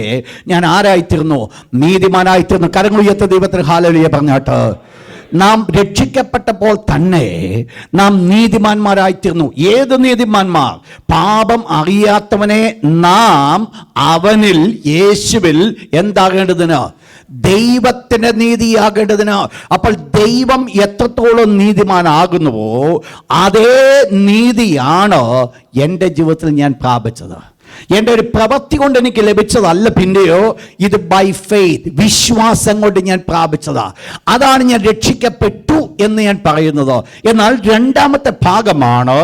ഞാൻ ആരായിത്തീർന്നു? നീതിമാനായിത്തീർന്നു. കരങ്ങൾ ഉയർത്ത ദൈവത്തിന് ഹല്ലേലൂയ പറഞ്ഞാട്ട്. നാം രക്ഷിക്കപ്പെട്ടപ്പോൾ തന്നെ നാം നീതിമാന്മാരായിത്തീർന്നു. ഏത് നീതിമാന്മാർ? പാപം അറിയാത്തവനെ നാം അവനിൽ, യേശുവിൽ എന്താകേണ്ടതിന്? ദൈവത്തിൻ്റെ നീതിയാകേണ്ടതിന്. അപ്പോൾ ദൈവം എത്രത്തോളം നീതിമാനാകുന്നുവോ അതേ നീതിയാണ് എൻ്റെ ജീവിതത്തിൽ ഞാൻ പ്രാപിച്ചത്. എൻ്റെ ഒരു പ്രവൃത്തി കൊണ്ട് എനിക്ക് ലഭിച്ചതല്ല, പിന്നെയോ ഇത് ബൈ ഫെയ്ത്ത്, വിശ്വാസം കൊണ്ട് ഞാൻ പ്രാപിച്ചതാ. അതാണ് ഞാൻ രക്ഷിക്കപ്പെട്ടു എന്ന് ഞാൻ പറയുന്നത്. എന്നാൽ രണ്ടാമത്തെ ഭാഗമാണ്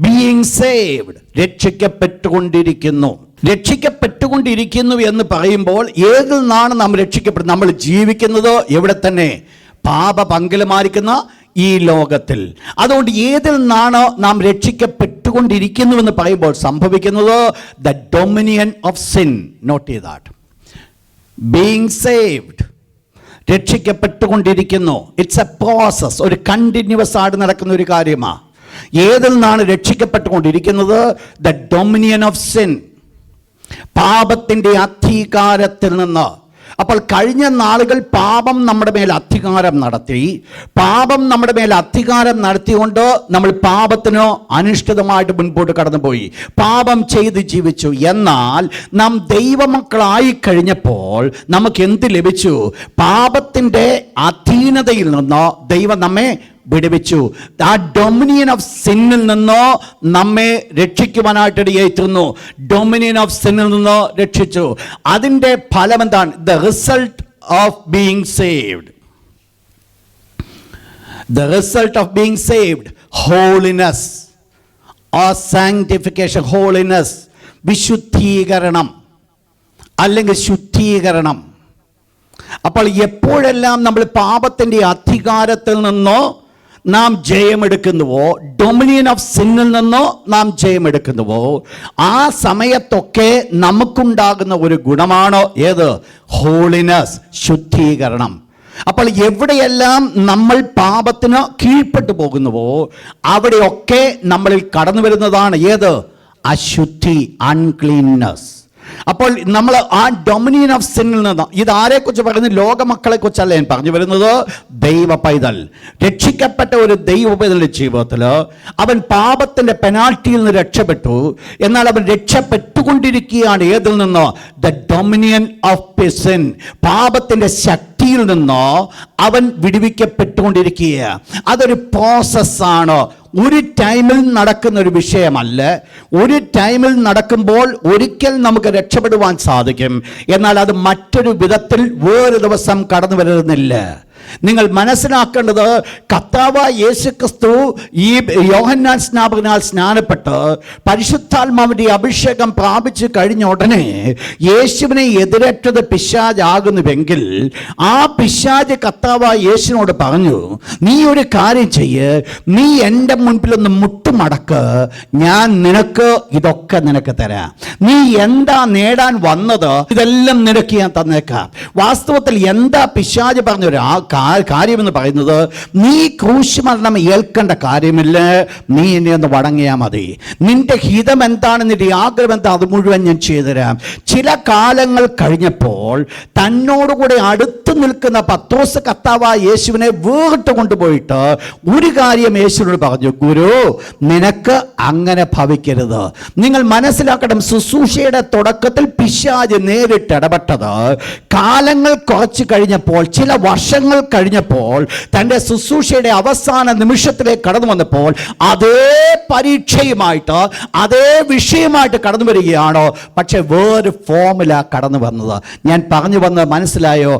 ബീയിങ് സേവ്ഡ്. രക്ഷിക്കപ്പെട്ടുകൊണ്ടിരിക്കുന്നു എന്ന് പറയുമ്പോൾ ഏതിൽ നിന്നാണ് നാം രക്ഷിക്കപ്പെടുന്നത്? നമ്മൾ ജീവിക്കുന്നത് എവിടെ തന്നെ? പാപപങ്കിലമായിരിക്കുന്ന ഈ ലോകത്തിൽ. അതുകൊണ്ട് ഏതിൽ നിന്നാണ് നാം രക്ഷിക്കപ്പെട്ടുകൊണ്ടിരിക്കുന്നു എന്ന് പറയുമ്പോൾ സംഭവിക്കുന്നത് the dominion of sin. Note ചെയ്ത് ദാറ്റ്. ബീയിങ് സേവ്ഡ്, രക്ഷിക്കപ്പെട്ടുകൊണ്ടിരിക്കുന്നു. ഇറ്റ്സ് എ പ്രോസസ്, ഒരു കണ്ടിന്യൂസ് ആയിട്ട് നടക്കുന്ന ഒരു കാര്യമാണ്. ഏതിൽ നിന്നാണ് രക്ഷിക്കപ്പെട്ടുകൊണ്ടിരിക്കുന്നത്? ദ ഡൊമിനിയൻ ഓഫ് സിൻ, പാപത്തിൻ്റെ അധികാരത്തിൽ നിന്ന്. അപ്പോൾ കഴിഞ്ഞ നാളുകൾ പാപം നമ്മുടെ മേൽ അധികാരം നടത്തിക്കൊണ്ട് നമ്മൾ പാപത്തിന് അനുഷ്ഠിതമായിട്ട് മുൻപോട്ട് കടന്നുപോയി, പാപം ചെയ്ത് ജീവിച്ചു. എന്നാൽ നാം ദൈവമക്കളായി കഴിഞ്ഞപ്പോൾ നമുക്ക് എന്ത് ലഭിച്ചു? പാപത്തിൻ്റെ അധീനതയിൽ നിന്ന് ദൈവം നമ്മെ വിടുവിച്ചു. ആ ഡൊമിനിയൻ ഓഫ് സിന്നിൽ നിന്നോ നമ്മെ രക്ഷിക്കുവാനായിട്ടിടയായിത്തീർന്നു. ഡൊമിനിയൻ ഓഫ് സിന്നിൽ നിന്നോ രക്ഷിച്ചു. അതിൻ്റെ ഫലം എന്താണ്? The result of being saved. The result of being saved, holiness or sanctification. Holiness, വിശുദ്ധീകരണം അല്ലെങ്കിൽ ശുദ്ധീകരണം. അപ്പോൾ എപ്പോഴെല്ലാം നമ്മൾ പാപത്തിൻ്റെ അധികാരത്തിൽ നിന്നോ നാം ജയമെടുക്കുന്നുവോ, ഡൊമിനിയൻ ഓഫ് സിന്നിൽ നിന്നോ നാം ജയമെടുക്കുന്നുവോ, ആ സമയത്തൊക്കെ നമുക്കുണ്ടാകുന്ന ഒരു ഗുണമാണ് ഏത്? ഹോളിനെസ്, ശുദ്ധീകരണം. അപ്പോൾ എവിടെയെല്ലാം നമ്മൾ പാപത്തിന് കീഴ്പ്പെട്ടു പോകുന്നുവോ അവിടെയൊക്കെ നമ്മളിൽ കടന്നു വരുന്നതാണ് ഏത്? അശുദ്ധി, അൺക്ലീൻനെസ്. അപ്പോൾ നമ്മൾ ആ ഡൊമിനിയൻ ഓഫ് സിന്നിൽ നിന്ന്, ഇതാരെക്കുറിച്ച് പറയുന്നത്? ലോകമക്കളെ കുറിച്ചല്ല ഞാൻ പറഞ്ഞു വരുന്നത്. ദൈവ പൈതൽ, രക്ഷിക്കപ്പെട്ട ഒരു ദൈവ പൈതലിൻ്റെ ജീവിതത്തിൽ അവൻ പാപത്തിൻ്റെ പെനാൽറ്റിയിൽ നിന്ന് രക്ഷപ്പെട്ടു. എന്നാൽ അവൻ രക്ഷപ്പെട്ടുകൊണ്ടിരിക്കുകയാണ്. ഏതിൽ നിന്ന്? ദ ഡൊമിനിയൻ ഓഫ് സിൻ, പാപത്തിൻ്റെ ശക്തിയിൽ നിന്ന് അവൻ വിടുവിക്കപ്പെട്ടുകൊണ്ടിരിക്കുക. അതൊരു പ്രോസസ്സാണ്. ഒരു ടൈമിൽ നടക്കുന്ന ഒരു വിഷയമല്ല. ഒരു ടൈമിൽ നടക്കുമ്പോൾ ഒരിക്കൽ നമുക്ക് രക്ഷപ്പെടുവാൻ സാധിക്കും. എന്നാൽ അത് മറ്റൊരു വിധത്തിൽ വേറൊരു ദിവസം കടന്നു വരുന്നില്ല. നിങ്ങൾ മനസ്സിലാക്കേണ്ടത്, കർത്താവായ യേശുക്രിസ്തു ഈ യോഹന്നാൻ സ്നാപകനാൽ സ്നാനപ്പെട്ട് പരിശുദ്ധാത്മാവിൻ്റെ അഭിഷേകം പ്രാപിച്ചു കഴിഞ്ഞ ഉടനെ യേശുവിനെ എതിരേറ്റത് പിശാചാകുന്നുവെങ്കിൽ ആ പിശാച് കർത്താവായ യേശുവിനോട് പറഞ്ഞു, നീ ഒരു കാര്യം ചെയ്യ്, നീ എൻ്റെ മുൻപിലൊന്ന് മുട്ടുമടക്ക്, ഞാൻ നിനക്ക് ഇതൊക്കെ നിനക്ക് തരാം. നീ എന്താ നേടാൻ വന്നത്? ഇതെല്ലാം നിനക്ക് ഞാൻ തന്നേക്കാം. വാസ്തവത്തിൽ എന്താ പിശാച് പറഞ്ഞൊരു കാര്യമെന്ന് പറയുന്നത്? നീ ക്രൂശ് മരണം ഏൽക്കേണ്ട കാര്യമില്ല, നീ എന്നെ ഒന്ന് വണങ്ങിയാൽ മതി. നിന്റെ ഹിതം എന്താണ്, നിന്റെ ആഗ്രഹം എന്താ, അത് മുഴുവൻ ഞാൻ ചെയ്തുതരാം. ചില കാലങ്ങൾ കഴിഞ്ഞപ്പോൾ തന്നോടുകൂടെ അടുത്ത് നിൽക്കുന്ന പത്രോസ് കർത്താവായ യേശുവിനെ വേറിട്ട് കൊണ്ടുപോയിട്ട് ഒരു കാര്യം യേശുവിനോട് പറഞ്ഞു, ഗുരു, നിനക്ക് അങ്ങനെ ഭവിക്കരുത്. നിങ്ങൾ മനസ്സിലാക്കണം, ശുശ്രൂഷയുടെ തുടക്കത്തിൽ പിശാച് നേരിട്ട് ഇടപെട്ടത് കാലങ്ങൾ കുറച്ച് കഴിഞ്ഞപ്പോൾ, ചില വർഷങ്ങൾ കഴിഞ്ഞപ്പോൾ, തൻ്റെ ശുശ്രൂഷയുടെ അവസാന നിമിഷത്തിലേക്ക് കടന്നു വന്നപ്പോൾ അതേ പരീക്ഷയുമായിട്ട്, അതേ വിഷയമായിട്ട് കടന്നു വരികയാണോ? പക്ഷെ വേറെ ഫോമിലാണ് കടന്നു വന്നത്. ഞാൻ പറഞ്ഞു വന്നത് മനസ്സിലായോ?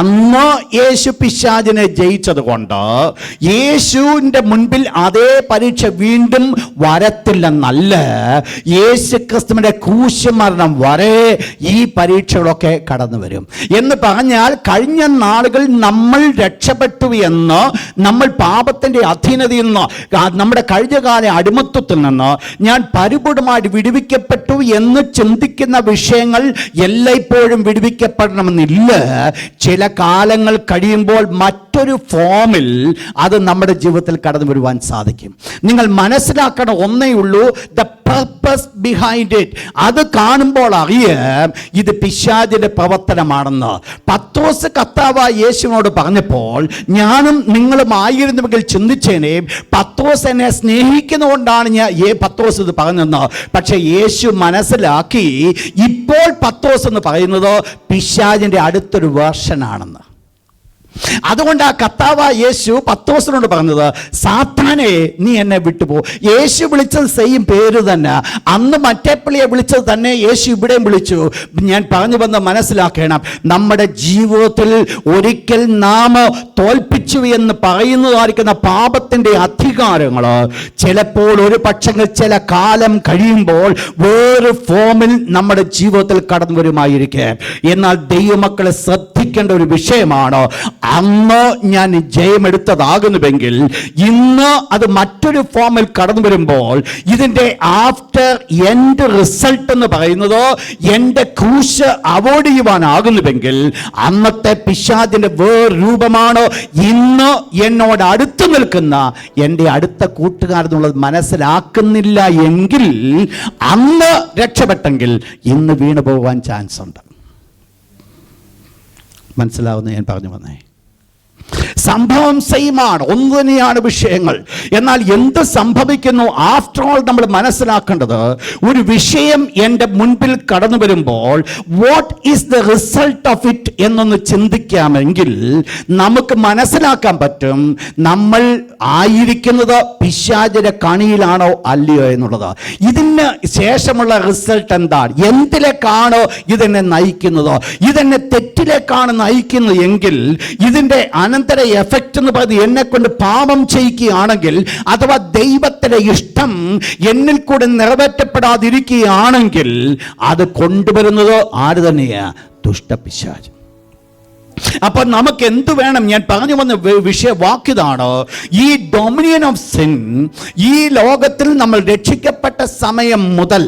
അന്ന് യേശു പിശാചിനെ ജയിച്ചത് കൊണ്ട് യേശുവിൻ്റെ മുൻപിൽ അതേ പരീക്ഷ വീണ്ടും വരത്തില്ലെന്നല്ല, യേശു ക്രിസ്തുവിൻ്റെ ക്രൂശുമരണം വരെ ഈ പരീക്ഷകളൊക്കെ കടന്നു വരും എന്ന് പറഞ്ഞാൽ, കഴിഞ്ഞ നാളുകൾ നമ്മൾ രക്ഷപ്പെട്ടു എന്ന്, നമ്മൾ പാപത്തിൻ്റെ അധീനതയിൽ നിന്ന്, നമ്മുടെ കഴിഞ്ഞകാല അടിമത്വത്തിൽ നിന്ന് ഞാൻ പരിപൂർണമായിട്ട് വിടുവിക്കപ്പെട്ടു എന്ന് ചിന്തിക്കുന്ന വിഷയങ്ങൾ എല്ലായ്പ്പോഴും വിടുവിക്കപ്പെടണമെന്നില്ല. ചില കാലങ്ങൾ കഴിയുമ്പോൾ മറ്റൊരു ഫോമിൽ അത് നമ്മുടെ ജീവിതത്തിൽ കടന്നു വരുവാൻ സാധിക്കും. നിങ്ങൾ മനസ്സിലാക്കണം ഒന്നേ ഉള്ളൂ, ദ പർപ്പസ് ബിഹൈൻഡ് ഇറ്റ്. അത് കാണുമ്പോൾ അറിയാം ഇത് പിശാചിന്റെ പ്രവർത്തനമാണെന്ന്. പത്രോസ് കർത്താവായ യേശുവിനോട് പറഞ്ഞപ്പോൾ ഞാനും നിങ്ങളും ആയിരുന്നുവെങ്കിൽ ചിന്തിച്ചേനെ, പത്രോസ് എന്നെ സ്നേഹിക്കുന്നതുകൊണ്ടാണ് പത്രോസ് ഇത് പറഞ്ഞെന്ന്. പക്ഷെ യേശു മനസ്സിലാക്കി ഇപ്പോൾ പത്രോസ് എന്ന് പറയുന്നത് പിശാചിന്റെ അടുത്തൊരു വേർഷനാണെന്ന്. അതുകൊണ്ട് ആ കർത്താവായ യേശു പത്രോസിനോട് പറഞ്ഞത്, സാത്താനെ നീ എന്നെ വിട്ടുപോ. യേശു വിളിച്ചത് സെയിം പേര് തന്നെ. അന്ന് മറ്റേ പള്ളിയെ വിളിച്ചത് തന്നെ യേശു ഇവിടെയും വിളിച്ചു. ഞാൻ പറഞ്ഞു വന്ന് മനസ്സിലാക്കണം, നമ്മുടെ ജീവിതത്തിൽ ഒരിക്കൽ നാം തോൽപ്പിച്ചു എന്ന് പറയുന്നതായിരിക്കുന്ന പാപത്തിൻ്റെ അധികാരങ്ങൾ ചിലപ്പോൾ ഒരു പക്ഷങ്ങൾ ചില കാലം കഴിയുമ്പോൾ വേറെ ഫോമിൽ നമ്മുടെ ജീവിതത്തിൽ കടന്നു വരുമായിരിക്കും. എന്നാൽ ദൈവമക്കളെ ശ്രദ്ധിക്കേണ്ട ഒരു വിഷയമാണ്, അന്ന് ഞാൻ ജയമെടുത്തതാകുന്നുവെങ്കിൽ ഇന്ന് അത് മറ്റൊരു ഫോമിൽ കടന്നു വരുമ്പോൾ ഇതിൻ്റെ ആഫ്റ്റർ എൻഡ് റിസൾട്ട് എന്ന് പറയുന്നത് എൻ്റെ ക്രൂശ് അവോയ്ഡ് ചെയ്യുവാനാകുന്നുവെങ്കിൽ അന്നത്തെ പിശാചിന്റെ വേറെ രൂപമാണ് ഇന്ന് എന്നോട് അടുത്ത് നിൽക്കുന്ന എൻ്റെ അടുത്ത കൂട്ടുകാരെന്നുള്ളത് മനസ്സിലാക്കുന്നില്ല എങ്കിൽ അന്ന് രക്ഷപ്പെട്ടെങ്കിൽ ഇന്ന് വീണു പോകാൻ ചാൻസ് ഉണ്ട്. മനസ്സിലാവുന്ന ഞാൻ പറഞ്ഞു വന്നേ. സംഭവം സെയിമാണ്, ഒന്ന് തന്നെയാണ് വിഷയങ്ങൾ. എന്നാൽ എന്ത് സംഭവിക്കുന്നു ആഫ്റ്റർ ഓൾ നമ്മൾ മനസ്സിലാക്കേണ്ടത്, ഒരു വിഷയം എൻ്റെ മുൻപിൽ കടന്നു വരുമ്പോൾ what is the result of it എന്നൊന്ന് ചിന്തിക്കാമെങ്കിൽ നമുക്ക് മനസ്സിലാക്കാൻ പറ്റും നമ്മൾ ആയിരിക്കുന്നത് പിശാചിന്റെ കണിയിലാണോ അല്ലയോ എന്നുള്ളത്. ഇതിന് ശേഷമുള്ള റിസൾട്ട് എന്താണ്, എന്തിലേക്കാണോ ഇതെന്നെ നയിക്കുന്നത്, ഇതെന്നെ തെറ്റിലേക്കാണ് നയിക്കുന്നത് എങ്കിൽ ഇതിൻ്റെ അനന്തര എഫക്റ്റ് എന്ന് പറയുന്നത് എന്നെ കൊണ്ട് പാപം ചെയ്യിക്കുകയാണെങ്കിൽ അഥവാ ദൈവത്തിന്റെ ഇഷ്ടം എന്നിൽ കൂടെ നിറവേറ്റപ്പെടാതിരിക്കുകയാണെങ്കിൽ അത് കൊണ്ടുവരുന്നത് ആര് തന്നെയാ? ദുഷ്ടപിശാച്. അപ്പൊ നമുക്ക് എന്ത് വേണം? ഞാൻ പറഞ്ഞു വന്ന വാക്കിതാണ്, ഈ ഡൊമിനിയൻ ഓഫ് സിൻ ഈ ലോകത്തിൽ നമ്മൾ രക്ഷിക്കപ്പെട്ട സമയം മുതൽ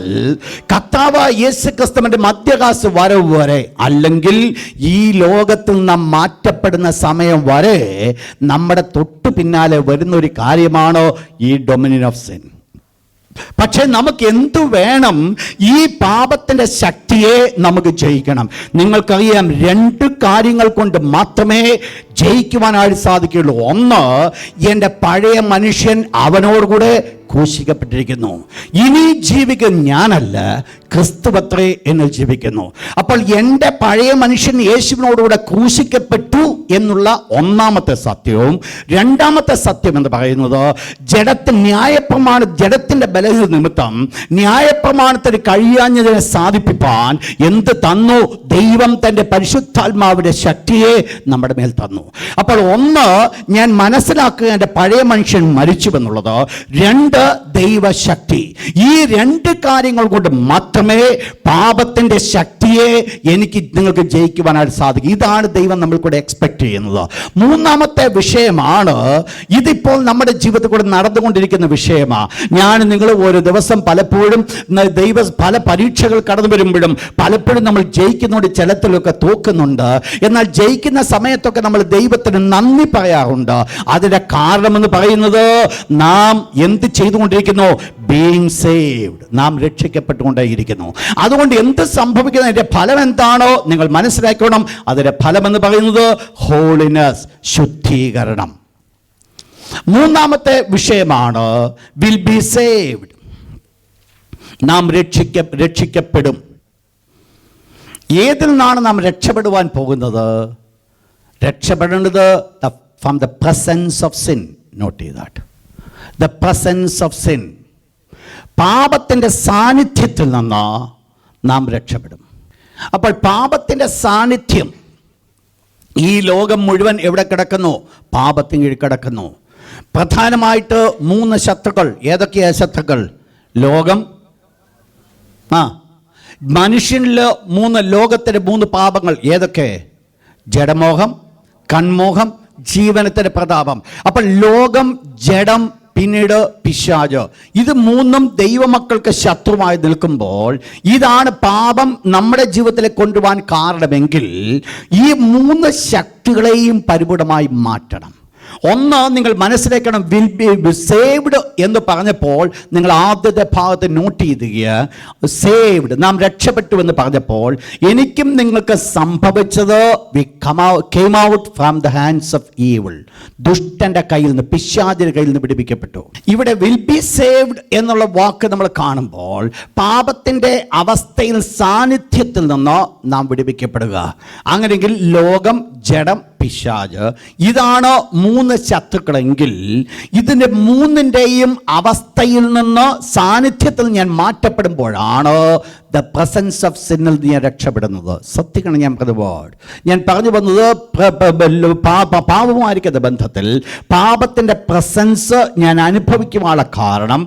കർത്താവായ യേശു ക്രിസ്തുവിന്റെ മധ്യകാല വരവ് വരെ, അല്ലെങ്കിൽ ഈ ലോകത്തിൽ നാം മാറ്റപ്പെടുന്ന സമയം വരെ നമ്മുടെ തൊട്ടു പിന്നാലെ വരുന്ന ഒരു കാര്യമാണ് ഈ ഡൊമിനിയൻ ഓഫ് സിൻ. പക്ഷെ നമുക്ക് എന്തു വേണം? ഈ പാപത്തിന്റെ ശക്തിയെ നമുക്ക് ജയിക്കണം. നിങ്ങൾക്കറിയാം, രണ്ട് കാര്യങ്ങൾ കൊണ്ട് മാത്രമേ ജയിക്കുവാനായിട്ട് സാധിക്കുകയുള്ളൂ. ഒന്ന്, എൻ്റെ പഴയ മനുഷ്യൻ അവനോടുകൂടെ ക്രൂശിക്കപ്പെട്ടിരിക്കുന്നു. ഇനി ജീവിക്കുന്ന ഞാനല്ല, ക്രിസ്തുവത്രേ എന്നിൽ ജീവിക്കുന്നു. അപ്പോൾ എൻ്റെ പഴയ മനുഷ്യൻ യേശുവിനോടുകൂടെ ക്രൂശിക്കപ്പെട്ടു എന്നുള്ള ഒന്നാമത്തെ സത്യവും, രണ്ടാമത്തെ സത്യം എന്ന് പറയുന്നത് ജഡത്തിൻ്റെ ബലഹീനത നിമിത്തം ന്യായപ്രമാണത്തിന് കഴിയാഞ്ഞതിനെ സാധിപ്പിപ്പാൻ എന്ത് തന്നു? ദൈവം തൻ്റെ പരിശുദ്ധാത്മാവിൻ്റെ ശക്തിയെ നമ്മുടെ മേൽ തന്നു. അപ്പോൾ ഒന്ന്, ഞാൻ മനസ്സിലാക്കുക എൻ്റെ പഴയ മനുഷ്യൻ മരിച്ചുവെന്നുള്ളത്. രണ്ട്, ദൈവശക്തി. ഈ രണ്ട് കാര്യങ്ങൾ കൊണ്ട് മാത്രമേ പാപത്തിന്റെ ശക്തിയെ നിങ്ങൾക്ക് ജയിക്കുവാനായിട്ട് സാധിക്കും. ഇതാണ് ദൈവം നമ്മൾ കൂടെ എക്സ്പെക്ട് ചെയ്യുന്നത്. മൂന്നാമത്തെ വിഷയമാണ്, ഇതിപ്പോൾ നമ്മുടെ ജീവിതത്തിൽ കൂടെ നടന്നുകൊണ്ടിരിക്കുന്ന വിഷയമാണ്. ഞാൻ നിങ്ങൾ ഒരു ദിവസം പലപ്പോഴും പല പരീക്ഷകൾ കടന്നു വരുമ്പോഴും പലപ്പോഴും നമ്മൾ ജയിക്കുന്നതുകൊണ്ട് ചിലത്തിലൊക്കെ തോക്കുന്നുണ്ട്. എന്നാൽ ജയിക്കുന്ന സമയത്തൊക്കെ നമ്മൾ ദൈവത്തിന് നന്ദി പറയാറുണ്ട്. അതിന്റെ കാരണമെന്ന് പറയുന്നത് നാം എന്ത് ചെയ്തുകൊണ്ടിരിക്കുന്നു? Being saved. നാം രക്ഷിക്കപ്പെട്ടുകൊണ്ടേയിരിക്കുന്നു. അതുകൊണ്ട് എന്ത് സംഭവിക്കുന്നു, അതിന്റെ ഫലം എന്താണോ നിങ്ങൾ മനസ്സിലാക്കണം. അതിന്റെ ഫലം എന്ന് പറയുന്നത് ഹോളിനെസ്, ശുദ്ധീകരണം. മൂന്നാമത്തെ വിഷയമാണ് വിൽ ബി സേവ്ഡ്. നാം രക്ഷിക്കപ്പെടും. ഏതിൽ നിന്നാണ് നാം രക്ഷപ്പെടുവാൻ പോകുന്നത്? രക്ഷപ്പെടേണ്ടത് from the presence of sin. Note ചെയ്ത് that. The presence of sin. പാപത്തിൻ്റെ സാന്നിധ്യത്തിൽ നിന്ന് നാം രക്ഷപ്പെടും. അപ്പോൾ പാപത്തിൻ്റെ സാന്നിധ്യം ഈ ലോകം മുഴുവൻ എവിടെ കിടക്കുന്നു? പാപത്തിന് കീഴിൽ കിടക്കുന്നു. പ്രധാനമായിട്ട് 3 ശത്രുക്കൾ. ഏതൊക്കെയാണ് ശത്രുക്കൾ? ലോകം, മനുഷ്യനിൽ 3 ലോകത്തിൻ്റെ 3 പാപങ്ങൾ. ഏതൊക്കെ? ജഡമോഹം, കൺമോഹം, ജീവനത്തിൻ്റെ പ്രതാപം. അപ്പോൾ ലോകം, ജഡം, പിന്നീട് പിശാച്. ഇത് 3 ദൈവമക്കൾക്ക് ശത്രുവായി നിൽക്കുമ്പോൾ ഇതാണ് പാപം നമ്മുടെ ജീവിതത്തിലേക്ക് കൊണ്ടുപോകാൻ കാരണമെങ്കിൽ ഈ 3 ശക്തികളെയും പരിപൂർണമായി മാറ്റണം. ഒന്ന്, നിങ്ങൾ മനസ്സിലാക്കണം, വിൽ ബി സേവ്ഡ് എന്ന് പറഞ്ഞപ്പോൾ നിങ്ങൾ ആദ്യത്തെ ഭാഗത്ത് നോട്ട് ചെയ്യുക. സേവ്ഡ്, നാം രക്ഷപ്പെട്ടു എന്ന് പറഞ്ഞപ്പോൾ എനിക്കും നിങ്ങൾക്ക് സംഭവിച്ചത് we came out from the hands of evil. ദുഷ്ടന്റെ കയ്യിൽ നിന്ന്, പിശാചിന്റെ കയ്യിൽ നിന്ന് വിടുവിക്കപ്പെട്ടു. ഇവിടെ വിൽ ബി സേവ്ഡ് എന്നുള്ള വാക്ക് നമ്മൾ കാണുമ്പോൾ പാപത്തിന്റെ അവസ്ഥയിൽ, സാന്നിധ്യത്തിൽ നിന്ന് നാം വിടുവിക്കപ്പെടുക. അങ്ങനെയെങ്കിൽ ലോകം, ജഡം, പിശാച്, ഇതാണ് 3 ശത്രുക്കളെങ്കിൽ ഇതിൻ്റെ 3ൻ്റെയും അവസ്ഥയിൽ നിന്ന്, സാന്നിധ്യത്തിൽ ഞാൻ മാറ്റപ്പെടുമ്പോഴാണ് ദ പ്രസൻസ് ഓഫ് സിന്നിൽ ഞാൻ രക്ഷപ്പെടുന്നത്. സത്യമാണ് ഞാൻ പറഞ്ഞത്. ഞാൻ പറഞ്ഞു വന്നത് പാപമായിരിക്കുന്ന ബന്ധത്തിൽ പാപത്തിൻ്റെ പ്രസൻസ് ഞാൻ അനുഭവിക്കുവാനുള്ള കാരണം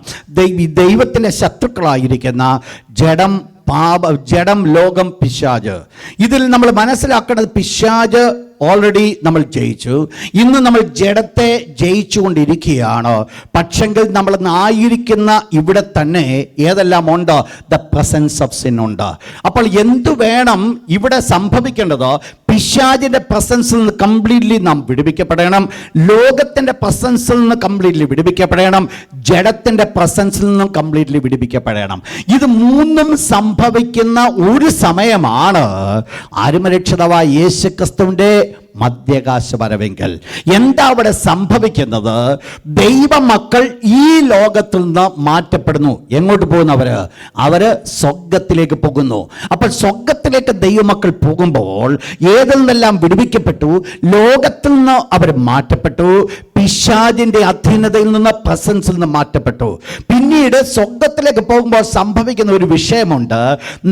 ദൈവത്തിൻ്റെ ശത്രുക്കളായിരിക്കുന്ന ജഡം, ലോകം, പിശാച്. ഇതിൽ നമ്മൾ മനസ്സിലാക്കേണ്ടത്, പിശാച് ഓൾറെഡി നമ്മൾ ജയിച്ചു. ഇന്ന് നമ്മൾ ജഡത്തെ ജയിച്ചുകൊണ്ടിരിക്കുകയാണ്. പക്ഷെങ്കിൽ നമ്മൾ ആയിരിക്കുന്ന ഇവിടെ തന്നെ ഏതെല്ലാം ഉണ്ട്? ദ പ്രസൻസ് ഓഫ് സിൻ ഉണ്ട്. അപ്പോൾ എന്തു വേണം ഇവിടെ സംഭവിക്കേണ്ടത്? പിശാചിൻ്റെ പ്രസൻസിൽ നിന്ന് കംപ്ലീറ്റ്ലി നാം വിടുവിക്കപ്പെടണം. ലോകത്തിൻ്റെ പ്രസൻസിൽ നിന്ന് കംപ്ലീറ്റ്ലി വിടുവിക്കപ്പെടണം. ജഡത്തിൻ്റെ പ്രസൻസിൽ നിന്നും കംപ്ലീറ്റ്ലി വിടുവിക്കപ്പെടണം. ഇത് 3 സംഭവിക്കുന്ന ഒരു സമയമാണ് ആത്മരക്ഷിതാവായ യേശുക്രിസ്തുവിൻ്റെ മധ്യാകാശ വരവെങ്കിൽ. എന്താ അവിടെ സംഭവിക്കുന്നത്? ദൈവമക്കൾ ഈ ലോകത്തിൽ നിന്ന് മാറ്റപ്പെടുന്നു. എങ്ങോട്ട് പോകുന്നവര്? അവര് സ്വർഗത്തിലേക്ക് പോകുന്നു. അപ്പോൾ സ്വർഗത്തിലേക്ക് ദൈവമക്കൾ പോകുമ്പോൾ ഏതിൽ നിന്നെല്ലാം വിടുവിക്കപ്പെട്ടു? ലോകത്തിൽ നിന്ന് അവർ മാറ്റപ്പെട്ടു. പിശാചിന്റെ അധീനതയിൽ നിന്ന്, പ്രസൻസിൽ നിന്ന് മാറ്റപ്പെട്ടു. പിന്നീട് സ്വർഗത്തിലേക്ക് പോകുമ്പോൾ സംഭവിക്കുന്ന ഒരു വിഷയമുണ്ട്.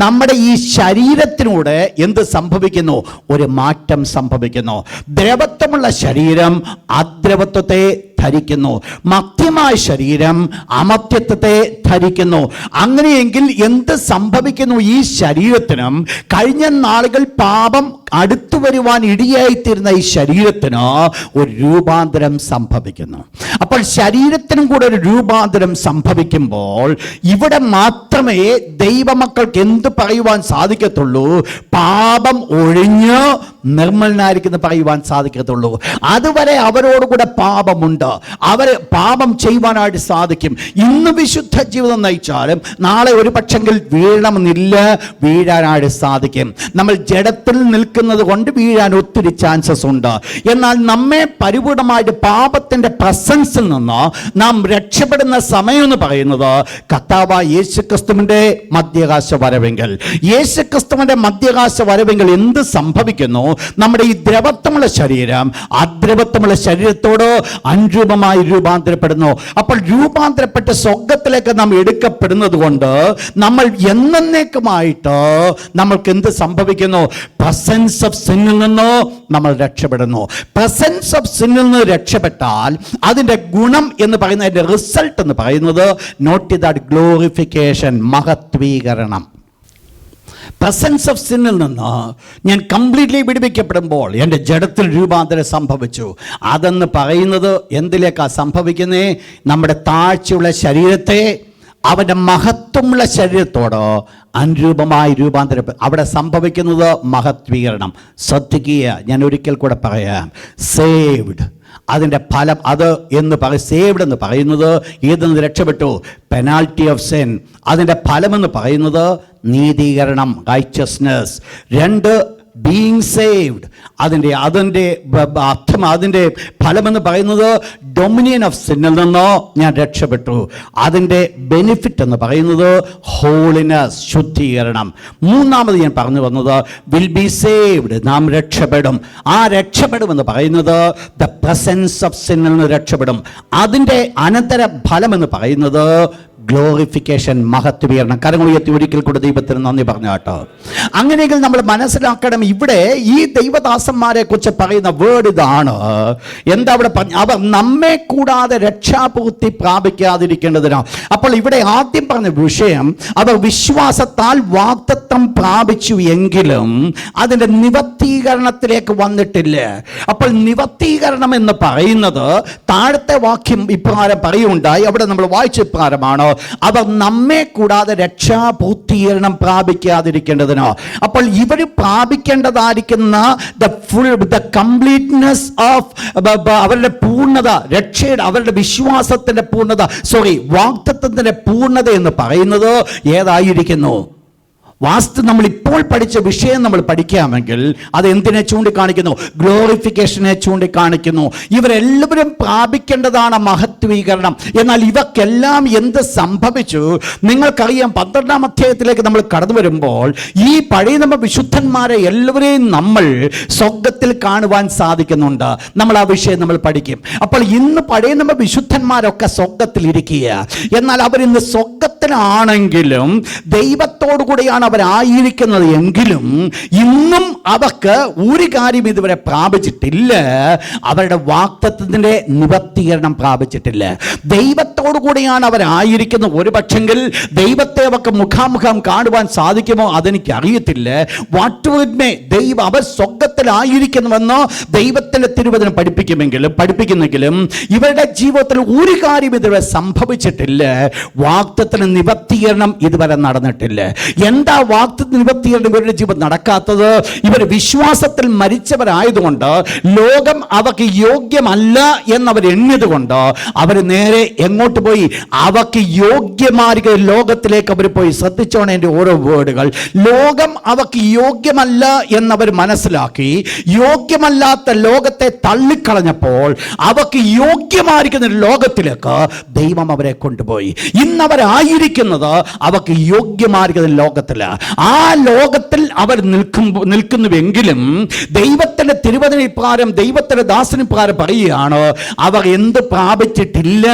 നമ്മുടെ ഈ ശരീരത്തിനൂടെ എന്ത് സംഭവിക്കുന്നു? ഒരു മാറ്റം സംഭവിക്കുന്നു. ദ്രവത്വമുള്ള ശരീരം അദ്രവത്വത്തെ ധരിക്കുന്നു. മധ്യമായ ശരീരം അമധ്യത്വത്തെ ധരിക്കുന്നു. അങ്ങനെയെങ്കിൽ എന്ത് സംഭവിക്കുന്നു? ഈ ശരീരത്തിനും കഴിഞ്ഞ നാളുകൾ പാപം അടുത്തു വരുവാൻ ഇടിയായിത്തീരുന്ന ഈ ശരീരത്തിന് ഒരു രൂപാന്തരം സംഭവിക്കുന്നു. അപ്പോൾ ശരീരത്തിനും കൂടെ ഒരു രൂപാന്തരം സംഭവിക്കുമ്പോൾ ഇവിടെ മാത്രമേ ദൈവമക്കൾക്ക് എന്ത് പറയുവാൻ സാധിക്കത്തുള്ളൂ? പാപം ഒഴിഞ്ഞ് നിർമ്മലനായിരിക്കുന്ന പറയുവാൻ സാധിക്കത്തുള്ളൂ. അതുവരെ അവരോടുകൂടെ പാപമുണ്ട്. അവര് പാപം ചെയ്യുവാനായിട്ട് സാധിക്കും. ഇന്ന് വിശുദ്ധ ജീവിതം നയിച്ചാലും നാളെ ഒരു പക്ഷെങ്കിൽ വീഴണമെന്നില്ല, വീഴാനായിട്ട് സാധിക്കും. നമ്മൾ ജഡത്തിൽ നിൽക്കുന്നത് കൊണ്ട് വീഴാൻ ഒത്തിരി ചാൻസസ് ഉണ്ട്. എന്നാൽ നമ്മെ പരിപൂർണമായിട്ട് പാപത്തിന്റെ പ്രസൻസിൽ നിന്ന് നാം രക്ഷപ്പെടുന്ന സമയം എന്ന് പറയുന്നത് കർത്താവായ യേശുക്രിസ്തുവിന്റെ മധ്യാകാശ വരവെങ്കിൽ. യേശുക്രിസ്തുവിന്റെ മധ്യാകാശ വരവെങ്കിൽ എന്ത് സംഭവിക്കുന്നു? നമ്മുടെ ഈ ദ്രവത്വമുള്ള ശരീരം അദ്രവത്വമുള്ള ശരീരത്തോട് അനുരൂപമായി രൂപാന്തരപ്പെടുന്നു. അപ്പോൾ രൂപാന്തരപ്പെട്ട് സ്വർഗത്തിലേക്ക് നാം എടുക്കപ്പെടുന്നത് കൊണ്ട് നമ്മൾ എന്നേക്കുമായിട്ട് നമ്മൾക്ക് എന്ത് സംഭവിക്കുന്നു? പ്രസൻസ് ഓഫ് സിന്നിൽ നിന്ന് നമ്മൾ രക്ഷപ്പെടുന്നു. പ്രസൻസ് ഓഫ് സിന്നിൽ നിന്ന് രക്ഷപ്പെട്ടാൽ അതിൻ്റെ ഗുണം എന്ന് പറയുന്നത്, അതിൻ്റെ റിസൾട്ട് എന്ന് പറയുന്നത്, നോട്ട് ദാറ്റ് ഗ്ലോറിഫിക്കേഷൻ, മഹത്വീകരണം. പ്രസൻസ് ഓഫ് സിന്നിൽ നിന്ന് ഞാൻ കംപ്ലീറ്റ്ലി വിടുവിക്കപ്പെടുമ്പോൾ എൻ്റെ ജഡത്തിൽ രൂപാന്തരം സംഭവിച്ചു. അതെന്ന് പറയുന്നത് എന്തിലേക്കാണ് സംഭവിക്കുന്നേ? നമ്മുടെ താഴ്ചയുള്ള ശരീരത്തെ അവൻ്റെ മഹത്വമുള്ള ശരീരത്തോട് അനുരൂപമായി രൂപാന്തരം. അവിടെ സംഭവിക്കുന്നത് മഹത്വീകരണം. ശ്രദ്ധിക്കുക, ഞാൻ ഒരിക്കൽ കൂടെ പറയാം. സേവ്ഡ്, അതിൻ്റെ ഫലം അത് എന്ന് സേവ്ഡ് എന്ന് പറയുന്നത് ഏതെന്ന് രക്ഷപ്പെട്ടു? Penalty of sin. അതിൻ്റെ ഫലമെന്ന് പറയുന്നത് നീതീകരണം, റൈച്ചസ്നെസ്. 2 ബീയിങ് സേവ്ഡ്, അതിൻ്റെ അർത്ഥം, അതിൻ്റെ ഫലമെന്ന് പറയുന്നത് ഡൊമിനിയൻ ഓഫ് സിന്നിൽ നിന്നോ ഞാൻ രക്ഷപ്പെട്ടു. അതിൻ്റെ ബെനിഫിറ്റ് എന്ന് പറയുന്നത് ഹോളിനെസ്, ശുദ്ധീകരണം. 3ാമത് ഞാൻ പറഞ്ഞു വന്നത് വിൽ ബി സേവ്ഡ്, നാം രക്ഷപ്പെടും. ആ രക്ഷപ്പെടുമെന്ന് പറയുന്നത് ദ പ്രസൻസ് ഓഫ് സിന്നിൽ നിന്ന് രക്ഷപ്പെടും. അതിൻ്റെ അനന്തര ഫലമെന്ന് പറയുന്നത് ഗ്ലോറിഫിക്കേഷൻ, മഹത്വീകരണം. കരങ്ങൾ ഉയർത്തി ഒരിക്കൽ കൂടെ ദൈവത്തിന് നന്ദി പറഞ്ഞു കേട്ടോ. അങ്ങനെയെങ്കിൽ നമ്മൾ മനസ്സിലാക്കണം, ഇവിടെ ഈ ദൈവദാസന്മാരെ കുറിച്ച് പറയുന്ന വേർഡ് ഇതാണ്. എന്താ അവിടെ പറഞ്ഞു? അവർ നമ്മെ കൂടാതെ രക്ഷാപൂർത്തി പ്രാപിക്കാതിരിക്കേണ്ടതിനാണ്. അപ്പോൾ ഇവിടെ ആദ്യം പറഞ്ഞ വിഷയം, അവർ വിശ്വാസത്താൽ വാഗ്ദത്തം പ്രാപിച്ചു എങ്കിലും അതിൻ്റെ നിവർത്തീകരണത്തിലേക്ക് വന്നിട്ടില്ല. അപ്പോൾ നിവർത്തീകരണം എന്ന് പറയുന്നത് താഴത്തെ വാക്യം ഇപ്രകാരം പറയുണ്ടായി, അവിടെ നമ്മൾ വായിച്ച ഇപ്രകാരമാണ്, അവർ നമ്മെ കൂടാതെ രക്ഷാപൂർത്തീകരണം പ്രാപിക്കാതിരിക്കേണ്ടതിനോ. അപ്പോൾ ഇവർ പ്രാപിക്കേണ്ടതായിരിക്കുന്ന ദ കംപ്ലീറ്റ്നെസ് ഓഫ് അവരുടെ പൂർണ്ണത, രക്ഷയുടെ അവരുടെ വിശ്വാസത്തിന്റെ പൂർണ്ണത, വാഗ്ദത്തത്തിന്റെ പൂർണ്ണത എന്ന് പറയുന്നത് ഏതായിരിക്കുന്നു? നമ്മൾ ഇപ്പോൾ പഠിച്ച വിഷയം നമ്മൾ പഠിക്കാമെങ്കിൽ അത് എന്തിനെ ചൂണ്ടിക്കാണിക്കുന്നു? ഗ്ലോറിഫിക്കേഷനെ ചൂണ്ടിക്കാണിക്കുന്നു. ഇവരെല്ലാവരും പ്രാപിക്കേണ്ടതാണ് മഹത്വീകരണം. എന്നാൽ ഇവക്കെല്ലാം എന്ത് സംഭവിച്ചു? നിങ്ങൾക്കറിയാം, 12-ാം അധ്യായത്തിലേക്ക് നമ്മൾ കടന്നു വരുമ്പോൾ ഈ പഴയ നമ്മ വിശുദ്ധന്മാരെ എല്ലാവരെയും നമ്മൾ സ്വർഗ്ഗത്തിൽ കാണുവാൻ സാധിക്കുന്നുണ്ട്. നമ്മൾ ആ വിഷയം നമ്മൾ പഠിക്കും. അപ്പോൾ ഇന്ന് പഴയ നമ്മ വിശുദ്ധന്മാരൊക്കെ സ്വർഗ്ഗത്തിൽ ഇരിക്കുക. എന്നാൽ അവരിന്ന് സ്വർഗ്ഗത്തിലാണെങ്കിലും ദൈവത്തോടു കൂടിയാണ് അവരായിരിക്കുന്നത് എങ്കിലും ഇന്നും അവർക്ക് ഒരു കാര്യം ഇതുവരെ പ്രാപിച്ചിട്ടില്ല. അവരുടെ വാഗ്ദത്തത്തിന്റെ നിവർത്തീകരണം പ്രാപിച്ചിട്ടില്ല. ദൈവത്തോടു കൂടിയാണ് അവരായിരിക്കുന്നത്. ഒരു പക്ഷെങ്കിൽ ദൈവത്തെ അവർക്ക് മുഖാമുഖം കാണുവാൻ സാധിക്കുമോ അതെനിക്ക് അറിയത്തില്ല. ദൈവം അവർ സ്വർഗ്ഗത്തിലായിരിക്കുന്നുവെന്ന് ദൈവത്തിന്റെ തിരുവചനം പഠിപ്പിക്കുന്നെങ്കിലും ഇവരുടെ ജീവിതത്തിൽ ഒരു കാര്യം ഇതുവരെ സംഭവിച്ചിട്ടില്ല. വാഗ്ദത്തത്തിന് നിവർത്തീകരണം ഇതുവരെ നടന്നിട്ടില്ല. എന്താ വാഗ്ദത്ത നിവർത്തീകരണം ഇവരുടെ ജീവിതം നടക്കാത്തത്? ഇവർ വിശ്വാസത്തിൽ മരിച്ചവരായതുകൊണ്ട്, ലോകം അവർക്ക് യോഗ്യമല്ല എന്നവർ എണ്ണിയതുകൊണ്ട് അവർ നേരെ എങ്ങോട്ട് പോയി? അവർക്ക് യോഗ്യമാർഗ ലോകത്തിലേക്ക് അവർ പോയി. ശ്രദ്ധിച്ചോണേ എൻ്റെ ഓരോ വേർഡുകൾ. ലോകം അവർക്ക് യോഗ്യമല്ല എന്നവർ മനസ്സിലാക്കി യോഗ്യമല്ലാത്ത ലോകത്തെ തള്ളിക്കളഞ്ഞപ്പോൾ അവർക്ക് യോഗ്യമായിരിക്കുന്ന ലോകത്തിലേക്ക് ദൈവം അവരെ കൊണ്ടുപോയി. ഇന്നവരായിരിക്കുന്നത് അവർക്ക് യോഗ്യമായിരിക്കുന്ന ലോകത്തിലാണ്. ആ ലോകത്തിൽ അവർ നിൽക്കുന്നുവെങ്കിലും ദൈവത്തിന്റെ തിരുവചനപ്രകാരം, ദൈവത്തിന്റെ ദാസനപ്രകാരം പറയുകയാണ്, അവർ എന്ത് പ്രാപിച്ചിട്ടില്ല?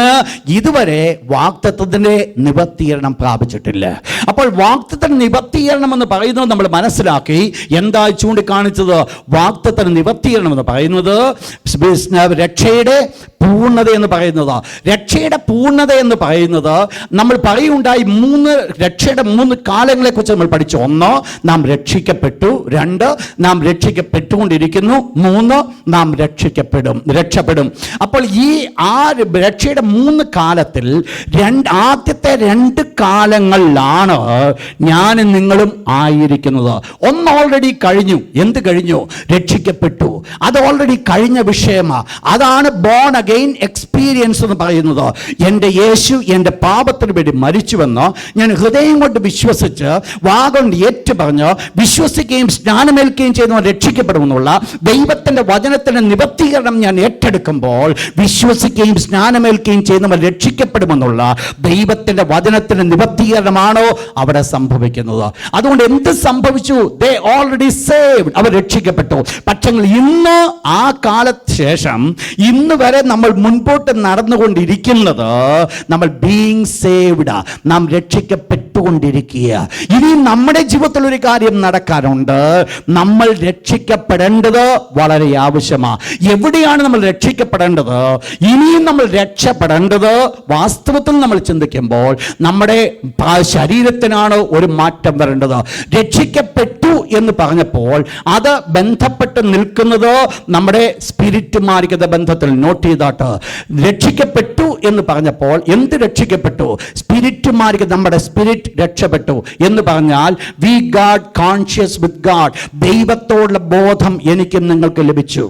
ഇതുവരെ വാഗ്ദത്തത്തിന്റെ നിവർത്തീകരണം പ്രാപിച്ചിട്ടില്ല. അപ്പോൾ വാഗ്ദത്തത്തിന്റെ നിവർത്തീകരണം എന്ന് പറയുന്നത് നമ്മൾ മനസ്സിലാക്കി. എന്താ ചൂണ്ടിക്കാണിച്ചത്? വാഗ്ദത്തത്തിന്റെ നിവർത്തീകരണം എന്ന് പറയുന്നത് രക്ഷയുടെ പൂർണ്ണത എന്ന് പറയുന്നത്. രക്ഷയുടെ പൂർണ്ണത എന്ന് പറയുന്നത് നമ്മൾ പറയുണ്ടായി രക്ഷയുടെ 3 കാലങ്ങളെ കുറിച്ച് നമ്മൾ പഠിച്ചു. 1, നാം രക്ഷിക്കപ്പെട്ടു. 2, നാം രക്ഷിക്കപ്പെട്ടുകൊണ്ടിരിക്കുന്നു. 3, നാം രക്ഷപ്പെടും. അപ്പോൾ ഈ രക്ഷയുടെ 3 കാലത്തിൽ ആദ്യത്തെ 2 കാലങ്ങളിലാണ് ഞാനും നിങ്ങളും ആയിരിക്കുന്നത്. 1 ഓൾറെഡി കഴിഞ്ഞു. എന്ത് കഴിഞ്ഞു? രക്ഷിക്കപ്പെട്ടു. അത് ഓൾറെഡി കഴിഞ്ഞ വിഷയമാണ്. അതാണ് ബോൺ അഗെയിൻ എക്സ്പീരിയൻസ് എന്ന് പറയുന്നത്. എൻ്റെ യേശു എൻ്റെ പാപത്തിന് വേണ്ടി മരിച്ചുവെന്ന് ഞാൻ ഹൃദയം കൊണ്ട് വിശ്വസിച്ച് വാഗൊണ്ട് ഏറ്റുപറഞ്ഞ് വിശ്വസിക്കുകയും സ്നാനമേൽക്കുകയും ചെയ്യുന്നവർ രക്ഷിക്കപ്പെടുമെന്നുള്ള ദൈവത്തിൻ്റെ വചനത്തിൻ്റെ നിവർത്തീകരണം ഞാൻ ഏറ്റെടുക്കുമ്പോൾ, വിശ്വസിക്കുകയും സ്നാനമേൽക്കുകയും ചെയ്യുന്നവർ രക്ഷിക്കപ്പെടുമെന്നുള്ള ദൈവത്തിൻ്റെ വചനത്തിൻ്റെ നിവർത്തീകരണമാണോ അവിടെ സംഭവിക്കുന്നത്? അതുകൊണ്ട് എന്ത് സംഭവിച്ചു? ദേ ഓൾറെഡി സേവ്ഡ്. അവർ രക്ഷിക്കപ്പെട്ടു. പക്ഷേ ഇന്ന് ആ കാലത്ത് ശേഷം ഇന്ന് വരെ നമ്മൾ മുൻപോട്ട് നടന്നുകൊണ്ടിരിക്കുന്നത് നമ്മൾ ബീയിങ് സേവ്ഡ്, നാം രക്ഷിക്കപ്പെട്ടുകൊണ്ടിരിക്കുക. ഇനി നമ്മുടെ ജീവിതത്തിൽ ഒരു കാര്യം നടക്കാനുണ്ട്. നമ്മൾ രക്ഷിക്കപ്പെടേണ്ടത് വളരെ ആവശ്യമാണ്. എവിടെയാണ് നമ്മൾ രക്ഷിക്കപ്പെടേണ്ടത്? ഇനിയും നമ്മൾ രക്ഷപ്പെടേണ്ടത് വാസ്തവത്തിൽ നമ്മൾ ചിന്തിക്കുമ്പോൾ നമ്മുടെ ശരീരത്തിനാണ് ഒരു മാറ്റം വരേണ്ടത്. രക്ഷിക്കപ്പെട്ടു എന്ന് പറഞ്ഞപ്പോൾ അത് ബന്ധപ്പെട്ട് നിൽക്കുന്നത് നമ്മുടെ സ്പിരിറ്റുമാർഗത ബന്ധത്തിൽ. നോട്ട് ചെയ്താട്ട്, രക്ഷിക്കപ്പെട്ടു എന്ന് പറഞ്ഞപ്പോൾ എന്ത് രക്ഷിക്കപ്പെട്ടു? സ്പിരിറ്റുമാർഗ നമ്മുടെ സ്പിരിറ്റ് രക്ഷപ്പെട്ടു എന്ന് പറഞ്ഞാൽ we God conscious with God. ദൈവത്തോടുള്ള ബോധം എനിക്കും നിങ്ങൾക്ക് ലഭിച്ചു.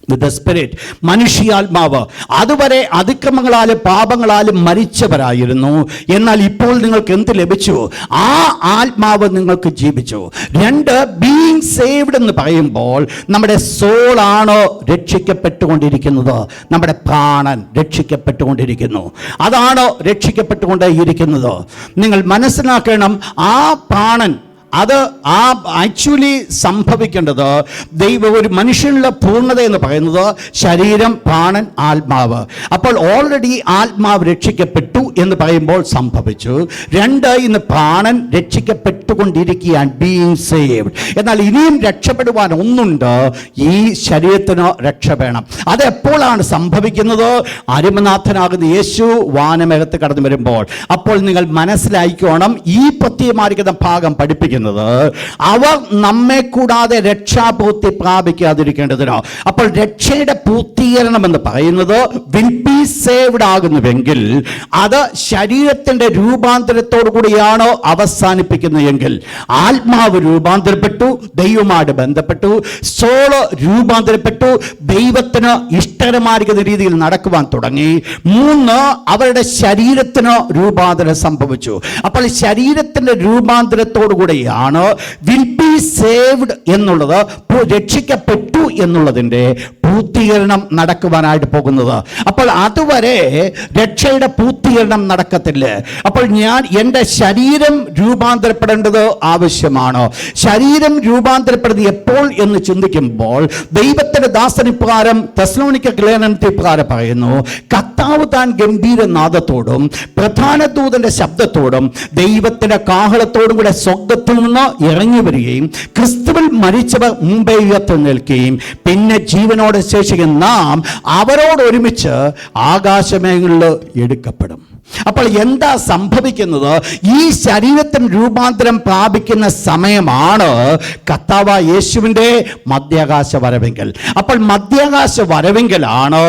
with the spirit. മനുഷ്യാത്മാവ് അതുവരെ അതിക്രമങ്ങളാലും പാപങ്ങളാലും മരിച്ചവരായിരുന്നു. എന്നാൽ ഇപ്പോൾ നിങ്ങൾക്ക് എന്ത് ലഭിച്ചു? ആ ആത്മാവ് നിങ്ങൾക്ക് ജീവിച്ചു. 2, ബീയിങ് സേവ്ഡ് എന്ന് പറയുമ്പോൾ നമ്മുടെ സോളാണ് രക്ഷിക്കപ്പെട്ടുകൊണ്ടിരിക്കുന്നത്. നമ്മുടെ പ്രാണൻ രക്ഷിക്കപ്പെട്ടുകൊണ്ടിരിക്കുന്നു. അതാണ് രക്ഷിക്കപ്പെട്ടുകൊണ്ടേയിരിക്കുന്നത്. നിങ്ങൾ മനസ്സിലാക്കണം, ആ പ്രാണൻ അത് ആക്ച്വലി സംഭവിക്കേണ്ടത് ഒരു മനുഷ്യനുള്ള പൂർണ്ണത എന്ന് പറയുന്നത് ശരീരം, പ്രാണൻ, ആത്മാവ്. അപ്പോൾ ഓൾറെഡി ആത്മാവ് രക്ഷിക്കപ്പെട്ടു എന്ന് പറയുമ്പോൾ സംഭവിച്ചു. 2, ഇന്ന് പ്രാണൻ രക്ഷിക്കപ്പെട്ടുകൊണ്ടിരിക്കുകയാണ്, ബീയിങ് സേവ്ഡ്. എന്നാൽ ഇനിയും രക്ഷപ്പെടുവാൻ ഒന്നുണ്ട്, ഈ ശരീരത്തിന് രക്ഷ വേണം. അത് എപ്പോഴാണ് സംഭവിക്കുന്നത്? അരുമനാഥനാകുന്ന യേശു വാനമേഘത്ത് കടന്നു വരുമ്പോൾ. അപ്പോൾ നിങ്ങൾ മനസ്സിലായിക്കോണം, ഈ പ്രത്യേകമായിരിക്കുന്ന ഭാഗം പഠിപ്പിക്കുന്നത് അവർ നമ്മെ കൂടാതെ രക്ഷാപൂർത്തി പ്രാപിക്കാതിരിക്കേണ്ടതിനോ. അപ്പോൾ രക്ഷയുടെ പൂർത്തീകരണം എന്ന് പറയുന്നത് വിൽ ബി സേവ്ഡ് ആകുന്നുവെങ്കിൽ അത് ശരീരത്തിന്റെ രൂപാന്തരത്തോടു കൂടിയാണോ അവസാനിപ്പിക്കുന്നതെങ്കിൽ, ആത്മാവ് രൂപാന്തരപ്പെട്ടു, ദൈവമായിട്ട് ബന്ധപ്പെട്ടു, സോള് രൂപാന്തരപ്പെട്ടു, ദൈവത്തിന് ഇഷ്ടകരമായിരിക്കുന്ന രീതിയിൽ നടക്കുവാൻ തുടങ്ങി. 3, അവരുടെ ശരീരത്തിന് രൂപാന്തരം സംഭവിച്ചു. അപ്പോൾ ശരീരത്തിന്റെ രൂപാന്തരത്തോടു കൂടിയാണ് വിൽ ബി സേവ്ഡ് എന്നുള്ളത്, രക്ഷിക്കപ്പെട്ടു എന്നുള്ളതിന്റെ പൂർത്തീകരണം നടക്കുവാനായിട്ട് പോകുന്നത്. അപ്പോൾ അതുവരെ രക്ഷയുടെ പൂർത്തീകരണം നടക്കത്തില്ല. അപ്പോൾ എൻ്റെ ശരീരം രൂപാന്തരപ്പെടേണ്ടത് ആവശ്യമാണ്. ശരീരം രൂപാന്തരപ്പെടുന്നത് എപ്പോൾ എന്ന് ചിന്തിക്കുമ്പോൾ ദൈവത്തിന്റെ ദാസനിപ്രകാരം തെസ്സലോനിക്ക ലേഖനത്തിൽ പ്രകാരം പറയുന്നു, കർത്താവ് താൻ ഗംഭീരനാദത്തോടും പ്രധാന ദൂതന്റെ ശബ്ദത്തോടും ദൈവത്തിന്റെ കാഹളത്തോടും കൂടെ സ്വർഗ്ഗത്തിൽ നിന്ന് ഇറങ്ങി വരികയും ക്രിസ്തുവിൽ മരിച്ചവർ മുമ്പേ ഉയർത്തെഴുന്നേൽക്കുകയും പിന്നെ ജീവനോടെ ശേഷിക്കുന്ന നാം അവരോട് ഒരുമിച്ച് ആകാശമേഘങ്ങളിൽ എടുക്കപ്പെടും. അപ്പോൾ എന്താ സംഭവിക്കുന്നത്? ഈ ശരീരത്തിന് രൂപാന്തരം പ്രാപിക്കുന്ന സമയമാണ് കർത്താവായ യേശുവിൻ്റെ മധ്യാകാശ വരവെങ്കിൽ. അപ്പോൾ മധ്യാകാശ വരവെങ്കിലാണ്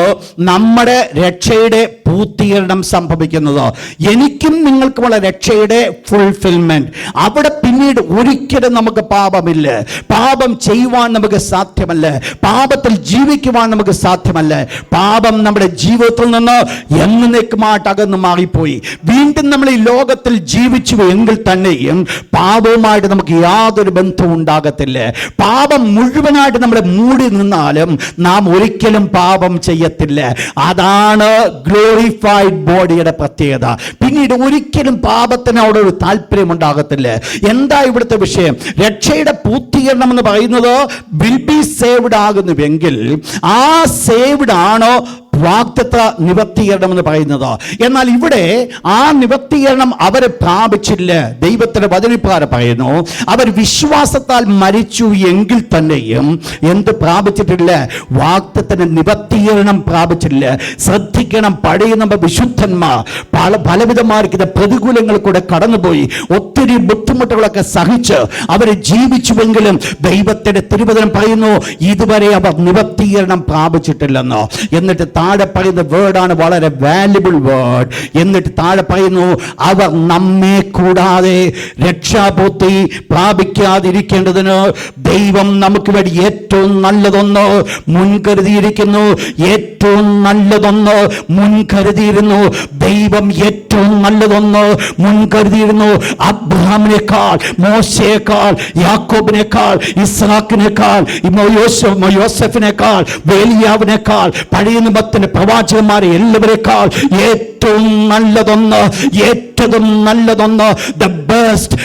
നമ്മുടെ രക്ഷയുടെ പൂർത്തീകരണം സംഭവിക്കുന്നത്. എനിക്കും നിങ്ങൾക്കുമുള്ള രക്ഷയുടെ ഫുൾഫിൽമെന്റ്. അവിടെ പിന്നീട് ഒരിക്കലും നമുക്ക് പാപമില്ല, പാപം ചെയ്യുവാൻ നമുക്ക് സാധ്യമല്ല, പാപത്തിൽ ജീവിക്കുവാൻ നമുക്ക് സാധ്യമല്ല. പാപം നമ്മുടെ ജീവിതത്തിൽ നിന്ന് എന്നേക്കുമായിട്ട് അകന്ന് മാറിപ്പോയി. വീണ്ടും നമ്മൾ ഈ ലോകത്തിൽ ജീവിച്ചു എങ്കിൽ തന്നെയും പാപവുമായിട്ട് നമുക്ക് യാതൊരു ബന്ധവും ഉണ്ടാകത്തില്ല. പാപം മുഴുവനായിട്ട് നമ്മളെ മൂടി നിന്നാലും നാം ഒരിക്കലും പാപം ചെയ്യത്തില്ല. അതാണ് ഗ്ലോറിഫൈഡ് ബോഡിയുടെ പ്രത്യേകത. പിന്നീട് ഒരിക്കലും പാപത്തിനോട് ഒരു താല്പര്യം ഉണ്ടാകത്തില്ല. എന്താ ഇവിടുത്തെ വിഷയം? രക്ഷയുടെ പൂർത്തീകരണം എന്ന് പറയുന്നത് വിൽ ബി സേവ്ഡ് ആകുന്നുവെങ്കിൽ ആ സേവ്ഡ് ആണോ വാഗ്ദത്ത നിവർത്തീകരണം എന്ന് പറയുന്നത്. എന്നാൽ ഇവിടെ ആ നിവർത്തീകരണം അവർ പ്രാപിച്ചില്ല. ദൈവത്തിന്റെ വചനപ്രകാരം പറയുന്നു, അവർ വിശ്വാസത്താൽ മരിച്ചു എങ്കിൽ തന്നെയും എന്ത് പ്രാപിച്ചിട്ടില്ല? വാഗ്ദത്തത്തിന്റെ നിവർത്തീകരണം പ്രാപിച്ചില്ല. ശ്രദ്ധിക്കണം, പഴയ നമ്മ വിശുദ്ധന്മാർ പലവിധമായിരിക്കുന്ന പ്രതികൂലങ്ങൾ കൂടെ കടന്നുപോയി ഒത്തിരി ബുദ്ധിമുട്ടുകളൊക്കെ സഹിച്ച് അവർ ജീവിച്ചുവെങ്കിലും ദൈവത്തിന്റെ തിരുവചനം പറയുന്നു ഇതുവരെ അവർ നിവർത്തീകരണം പ്രാപിച്ചിട്ടില്ലെന്ന്. എന്നിട്ട് താഴെ പറയുന്ന വേർഡാണ് വളരെ വാല്യുബിൾ വേർഡ്. എന്നിട്ട് താഴെ പറയുന്നു അവർ നമ്മെ കൂടാതെ രക്ഷാപൂർത്തി പ്രാപിക്കാതിരിക്കേണ്ടതിന് ദൈവം നമുക്ക് വേണ്ടി ഏറ്റവും നല്ലതൊന്ന് മുൻകരുതിയിരിക്കുന്നു. ഏറ്റവും നല്ലതൊന്ന് മുൻകരുതിയിരുന്നു. ദൈവം ഏറ്റവും നല്ലതൊന്ന് മുൻകരുതിയിരുന്നു. അബ്രഹാമിനേക്കാൾ, മോശയേക്കാൾ, യാക്കോബിനേക്കാൾ, ഇസ്ഹാക്കിനേക്കാൾ, യോസെഫിനേക്കാൾ, ഏലിയാവിനേക്കാൾ, പഴയ നിയമത്തിന്റെ പ്രവാചകന്മാരെ എല്ലാവരെക്കാൾ ഏറ്റവും നല്ലതൊന്ന്, ഏറ്റവും നല്ലതൊന്ന്, ദ ബെസ്റ്റ്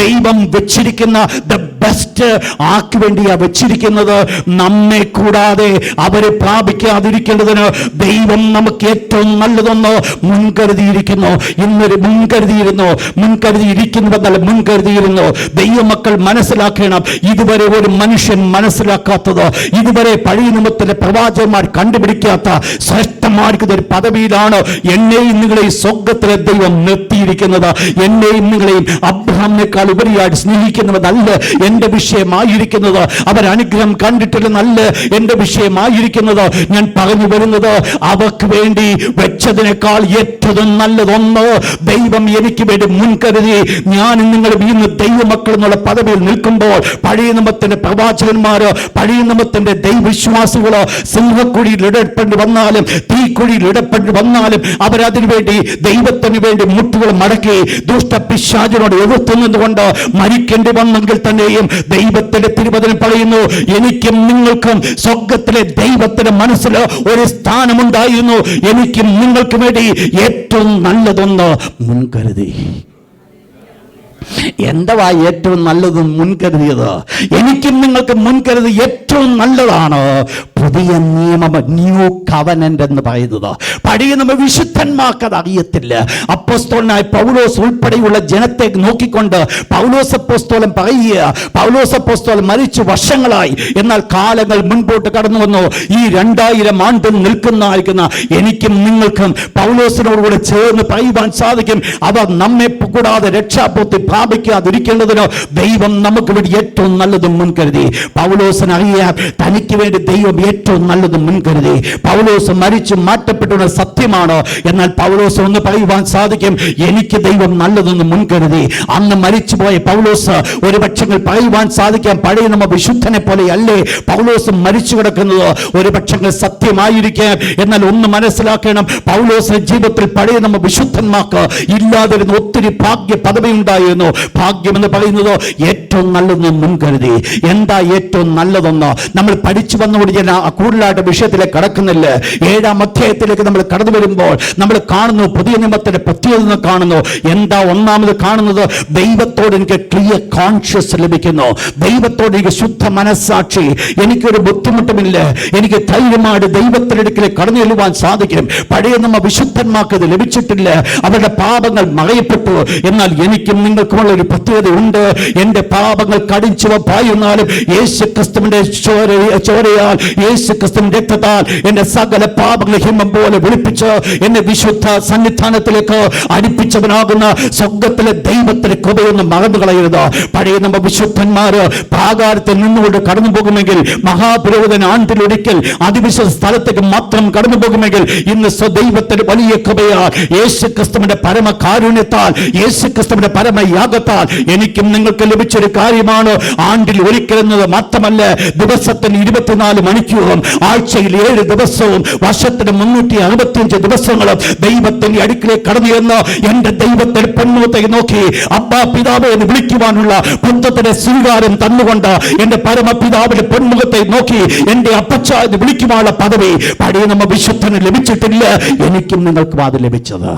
ദൈവം വെച്ചിരിക്കുന്ന ദ ബെസ്റ്റ് ആക്കി വേണ്ടിയാ വെച്ചിരിക്കുന്നത്. നമ്മെ കൂടാതെ അവരെ പ്രാപിക്കാതിരിക്കേണ്ടതിന് ദൈവം നമുക്ക് ഏറ്റവും നല്ലതൊന്ന് മുൻകരുതിയിരിക്കുന്നു. ഇന്നൊരു മുൻകരുതിയിരിക്കുന്നുവെന്നല്ല, മുൻകരുതിയിരുന്നു. ദൈവമക്കൾ മനസ്സിലാക്കണം, ഇതുവരെ ഒരു മനുഷ്യൻ മനസ്സിലാക്കാത്തത്, ഇതുവരെ പഴയ നിയമത്തിലെ പ്രവാചകന്മാർ കണ്ടുപിടിക്കാത്ത ശ്രേഷ്ഠമായിരിക്കുന്ന ഒരു പദവിയിലാണ് എന്നെയും നിങ്ങളെയും സ്വർഗ്ഗത്തിലെ ദൈവം നിർത്തിയിരിക്കുന്നത്. എന്നെയും നിങ്ങളെയും അബ്രഹാമിനേക്കാൾ ഉപരിയായിട്ട് സ്നേഹിക്കുന്നവനല്ല എന്റെ വിഷയമായിരിക്കുന്നത്. അവർ അനുഗ്രഹം കണ്ടിട്ടില്ലെന്നല്ല എന്റെ വിഷയമായിരിക്കുന്നത്. ഞാൻ പറഞ്ഞു വരുന്നത് അവർക്ക് വേണ്ടി വെച്ചതിനേക്കാൾ ഏറ്റവും നല്ലതൊന്ന് ദൈവം എനിക്ക് വേണ്ടി മുൻകരുതി. ഞാൻ നിങ്ങളും ഇന്ന് ദൈവമക്കൾ എന്നുള്ള പദവിയിൽ നിൽക്കുമ്പോൾ പഴയ നിയമത്തിന്റെ പ്രവാചകന്മാരോ പഴയ നിയമത്തിന്റെ ദൈവവിശ്വാസികളോ സിംഹക്കുഴിയിൽ ഇടപെട്ട് വന്നാലും തീക്കുഴിയിൽ ഇടപെട്ട് വന്നാലും അവരതിനു വേണ്ടി ദൈവത്തിന് വേണ്ടി മുട്ടുകൾ മടക്കി ദുഷ്ടപിശാചിനോട് എതിർത്തുനിന്നുകൊണ്ട് മരിക്കേണ്ടി വന്നെങ്കിൽ തന്നെയും ദൈവത്തിന്റെ തിരുവചനം പറയുന്നു എനിക്കും നിങ്ങൾക്കും സ്വർഗ്ഗത്തിലെ ദൈവത്തിന്റെ മനസ്സിൽ ഒരു സ്ഥാനമുണ്ടായിരുന്നു. എനിക്കും നിങ്ങൾക്കും വേണ്ടി ഏറ്റവും നല്ലതൊന്ന് മുൻകരുതി. എന്തുവാ ഏറ്റവും നല്ലതും മുൻകരുതിയത്? എനിക്കും നിങ്ങൾക്ക് മുൻകരുതി ഏറ്റവും നല്ലതാണ് പുതിയ നിയമം, ന്യൂ കവനന്റ് എന്ന് പറയുന്നത്. പഴയ നിയമ വിശുദ്ധന്മാർക്ക് അത് അറിയത്തില്ല. അപ്പോസ്തലനായ പൗലോസ് ഉൾപ്പെടെയുള്ള ജനത്തെ നോക്കിക്കൊണ്ട് പൗലോസ് അപ്പോസ്തലൻ പറയുക, പൗലോസ് അപ്പോസ്തലൻ മരിച്ചു വർഷങ്ങളായി, എന്നാൽ കാലങ്ങൾ മുൻപോട്ട് കടന്നു വന്നു. ഈ 2000 ആണ്ട് നിൽക്കുന്ന എനിക്കും നിങ്ങൾക്കും പൗലോസിനോടുകൂടെ ചേർന്ന് പറയുവാൻ സാധിക്കും, അവർ നമ്മെ കൂടാതെ രക്ഷാപൂർത്തി പ്രാപിക്കാതിരിക്കേണ്ടതിനോ ദൈവം നമുക്ക് വേണ്ടി ഏറ്റവും നല്ലതും മുൻകരുതി. പൗലോസിന് അറിയാം തനിക്ക് വേണ്ടി ദൈവം ഏറ്റവും നല്ലതും മുൻകരുതി. പൗലോസ് മരിച്ചു മാറ്റപ്പെട്ടുള്ള സത്യമാണ്. എന്നാൽ പൗലോസ് ഒന്ന് പറയുവാൻ സാധിക്കും, എനിക്ക് ദൈവം നല്ലതൊന്നും മുൻകരുതി. അന്ന് മരിച്ചുപോയ പൗലോസ് ഒരു പക്ഷേ പറയുവാൻ സാധിക്കാം, പഴയ നമ്മ വിശുദ്ധനെ പോലെ അല്ലേ പൗലോസ് മരിച്ചു കിടക്കുന്നത്? ഒരു പക്ഷേ സത്യമായിരിക്കാം. എന്നാൽ ഒന്ന് മനസ്സിലാക്കണം, പൗലോസിന്റെ ജീവിതത്തിൽ പഴയ നമ്മ വിശുദ്ധന്മാർക്ക് ഇല്ലാതിരുന്ന ഒത്തിരി ഭാഗ്യ പദവി ഉണ്ടായിരുന്നു. ഭാഗ്യം എന്ന് പറയുന്നത് ഏറ്റവും നല്ലതെന്ന് മുൻകരുതി. എന്താ ഏറ്റവും നല്ലതെന്ന് നമ്മൾ പഠിച്ചു വന്നുകൊണ്ട് ഞാൻ കൂടുതലായിട്ട് വിഷയത്തിലേക്ക് കടക്കുന്നില്ല. 7-ാം അധ്യായത്തിലേക്ക് നമ്മൾ കടന്നു വരുമ്പോൾ നമ്മൾ കാണുന്നു, പുതിയ നിയമത്തിന്റെ പ്രത്യേകത കാണുന്നു. എന്താ ഒന്നാമത് കാണുന്നത്? ദൈവത്തോട് എനിക്ക് ക്ലിയർ കോൺഷ്യസ് ലഭിക്കുന്നു. ദൈവത്തോട് എനിക്ക് ശുദ്ധ മനസ്സാക്ഷി. എനിക്കൊരു ബുദ്ധിമുട്ടുമില്ല. എനിക്ക് ധൈര്യമായിട്ട് ദൈവത്തിന്റെ അടുക്കലേക്ക് കടന്നു ചെല്ലുവാൻ സാധിക്കും. പഴയ നമ്മ വിശുദ്ധന്മാർക്ക് ഇത് ലഭിച്ചിട്ടില്ല. അവരുടെ പാപങ്ങൾ മറയപ്പെട്ടു. എന്നാൽ എനിക്കും നിങ്ങൾക്കുമുള്ള ഒരു പ്രത്യേകത ഉണ്ട്. എന്റെ പാപങ്ങൾ കടിച്ചുവ പായുന്നാലും യേശു ക്രിസ്തുവിന്റെ ചോരയാൽ, യേശു ക്രിസ്തുവിന്റെ രക്തത്താൽ എന്റെ സകല പാപങ്ങൾ ഹിമം പോലെ വിളിപ്പിച്ച് എന്നെ വിശുദ്ധ സന്നിധാനത്തിലേക്ക് അടുപ്പിച്ചവനാകുന്ന സ്വർഗ്ഗത്തിലെ ദൈവത്തിന്റെ കൃപയൊന്നും മറന്നു കളയരുത്. പഴയ നമ്മ വിശുദ്ധന്മാര് പ്രാകാരത്തിൽ നിന്നുകൊണ്ട് കടന്നു പോകുമെങ്കിൽ, മഹാപുരോഹിതൻ ആണ്ടിലൊരിക്കൽ അതിവിശുദ്ധ സ്ഥലത്തേക്ക് മാത്രം കടന്നു പോകുമെങ്കിൽ, ഇന്ന് സ്വദൈവത്തിന്റെ വലിയ കൃപയാൽ, യേശു ക്രിസ്തുവിന്റെ പരമ കാരുണ്യത്താൽ, യേശു ക്രിസ്തുവിന്റെ പരമയാഗത്താൽ എനിക്കും നിങ്ങൾക്ക് ലഭിച്ചൊരു കാര്യമാണ് ആണ്ടിൽ ഒരിക്കലെന്നത് മാത്രമല്ല, ദിവസത്തിന് 24 മണിക്കൂറും, ആഴ്ചയിൽ 7 ദിവസവും, വർഷത്തിന് 365 ദിവസങ്ങളും ദൈവത്തിന്റെ അടുക്കിലേക്ക് കടന്നു ചെന്ന് എന്റെ ദൈവത്തിന്റെ പൊന്മുഖത്തേക്ക് നോക്കി അബ്ബാ പിതാവേ എന്ന് വിളിക്കുവാനുള്ള പുത്രത്തിന്റെ സ്വീകാരം തന്നുകൊണ്ട് എന്റെ പരമപിതാവിന്റെ പൊന്മുഖത്തെ നോക്കി എന്റെ അപ്പച്ച എന്ന് വിളിക്കുവാനുള്ള പദവി പഴയ നമ്മ വിശുദ്ധന് ലഭിച്ചിട്ടില്ല. എനിക്കും നിങ്ങൾക്കും അത് ലഭിച്ചത്.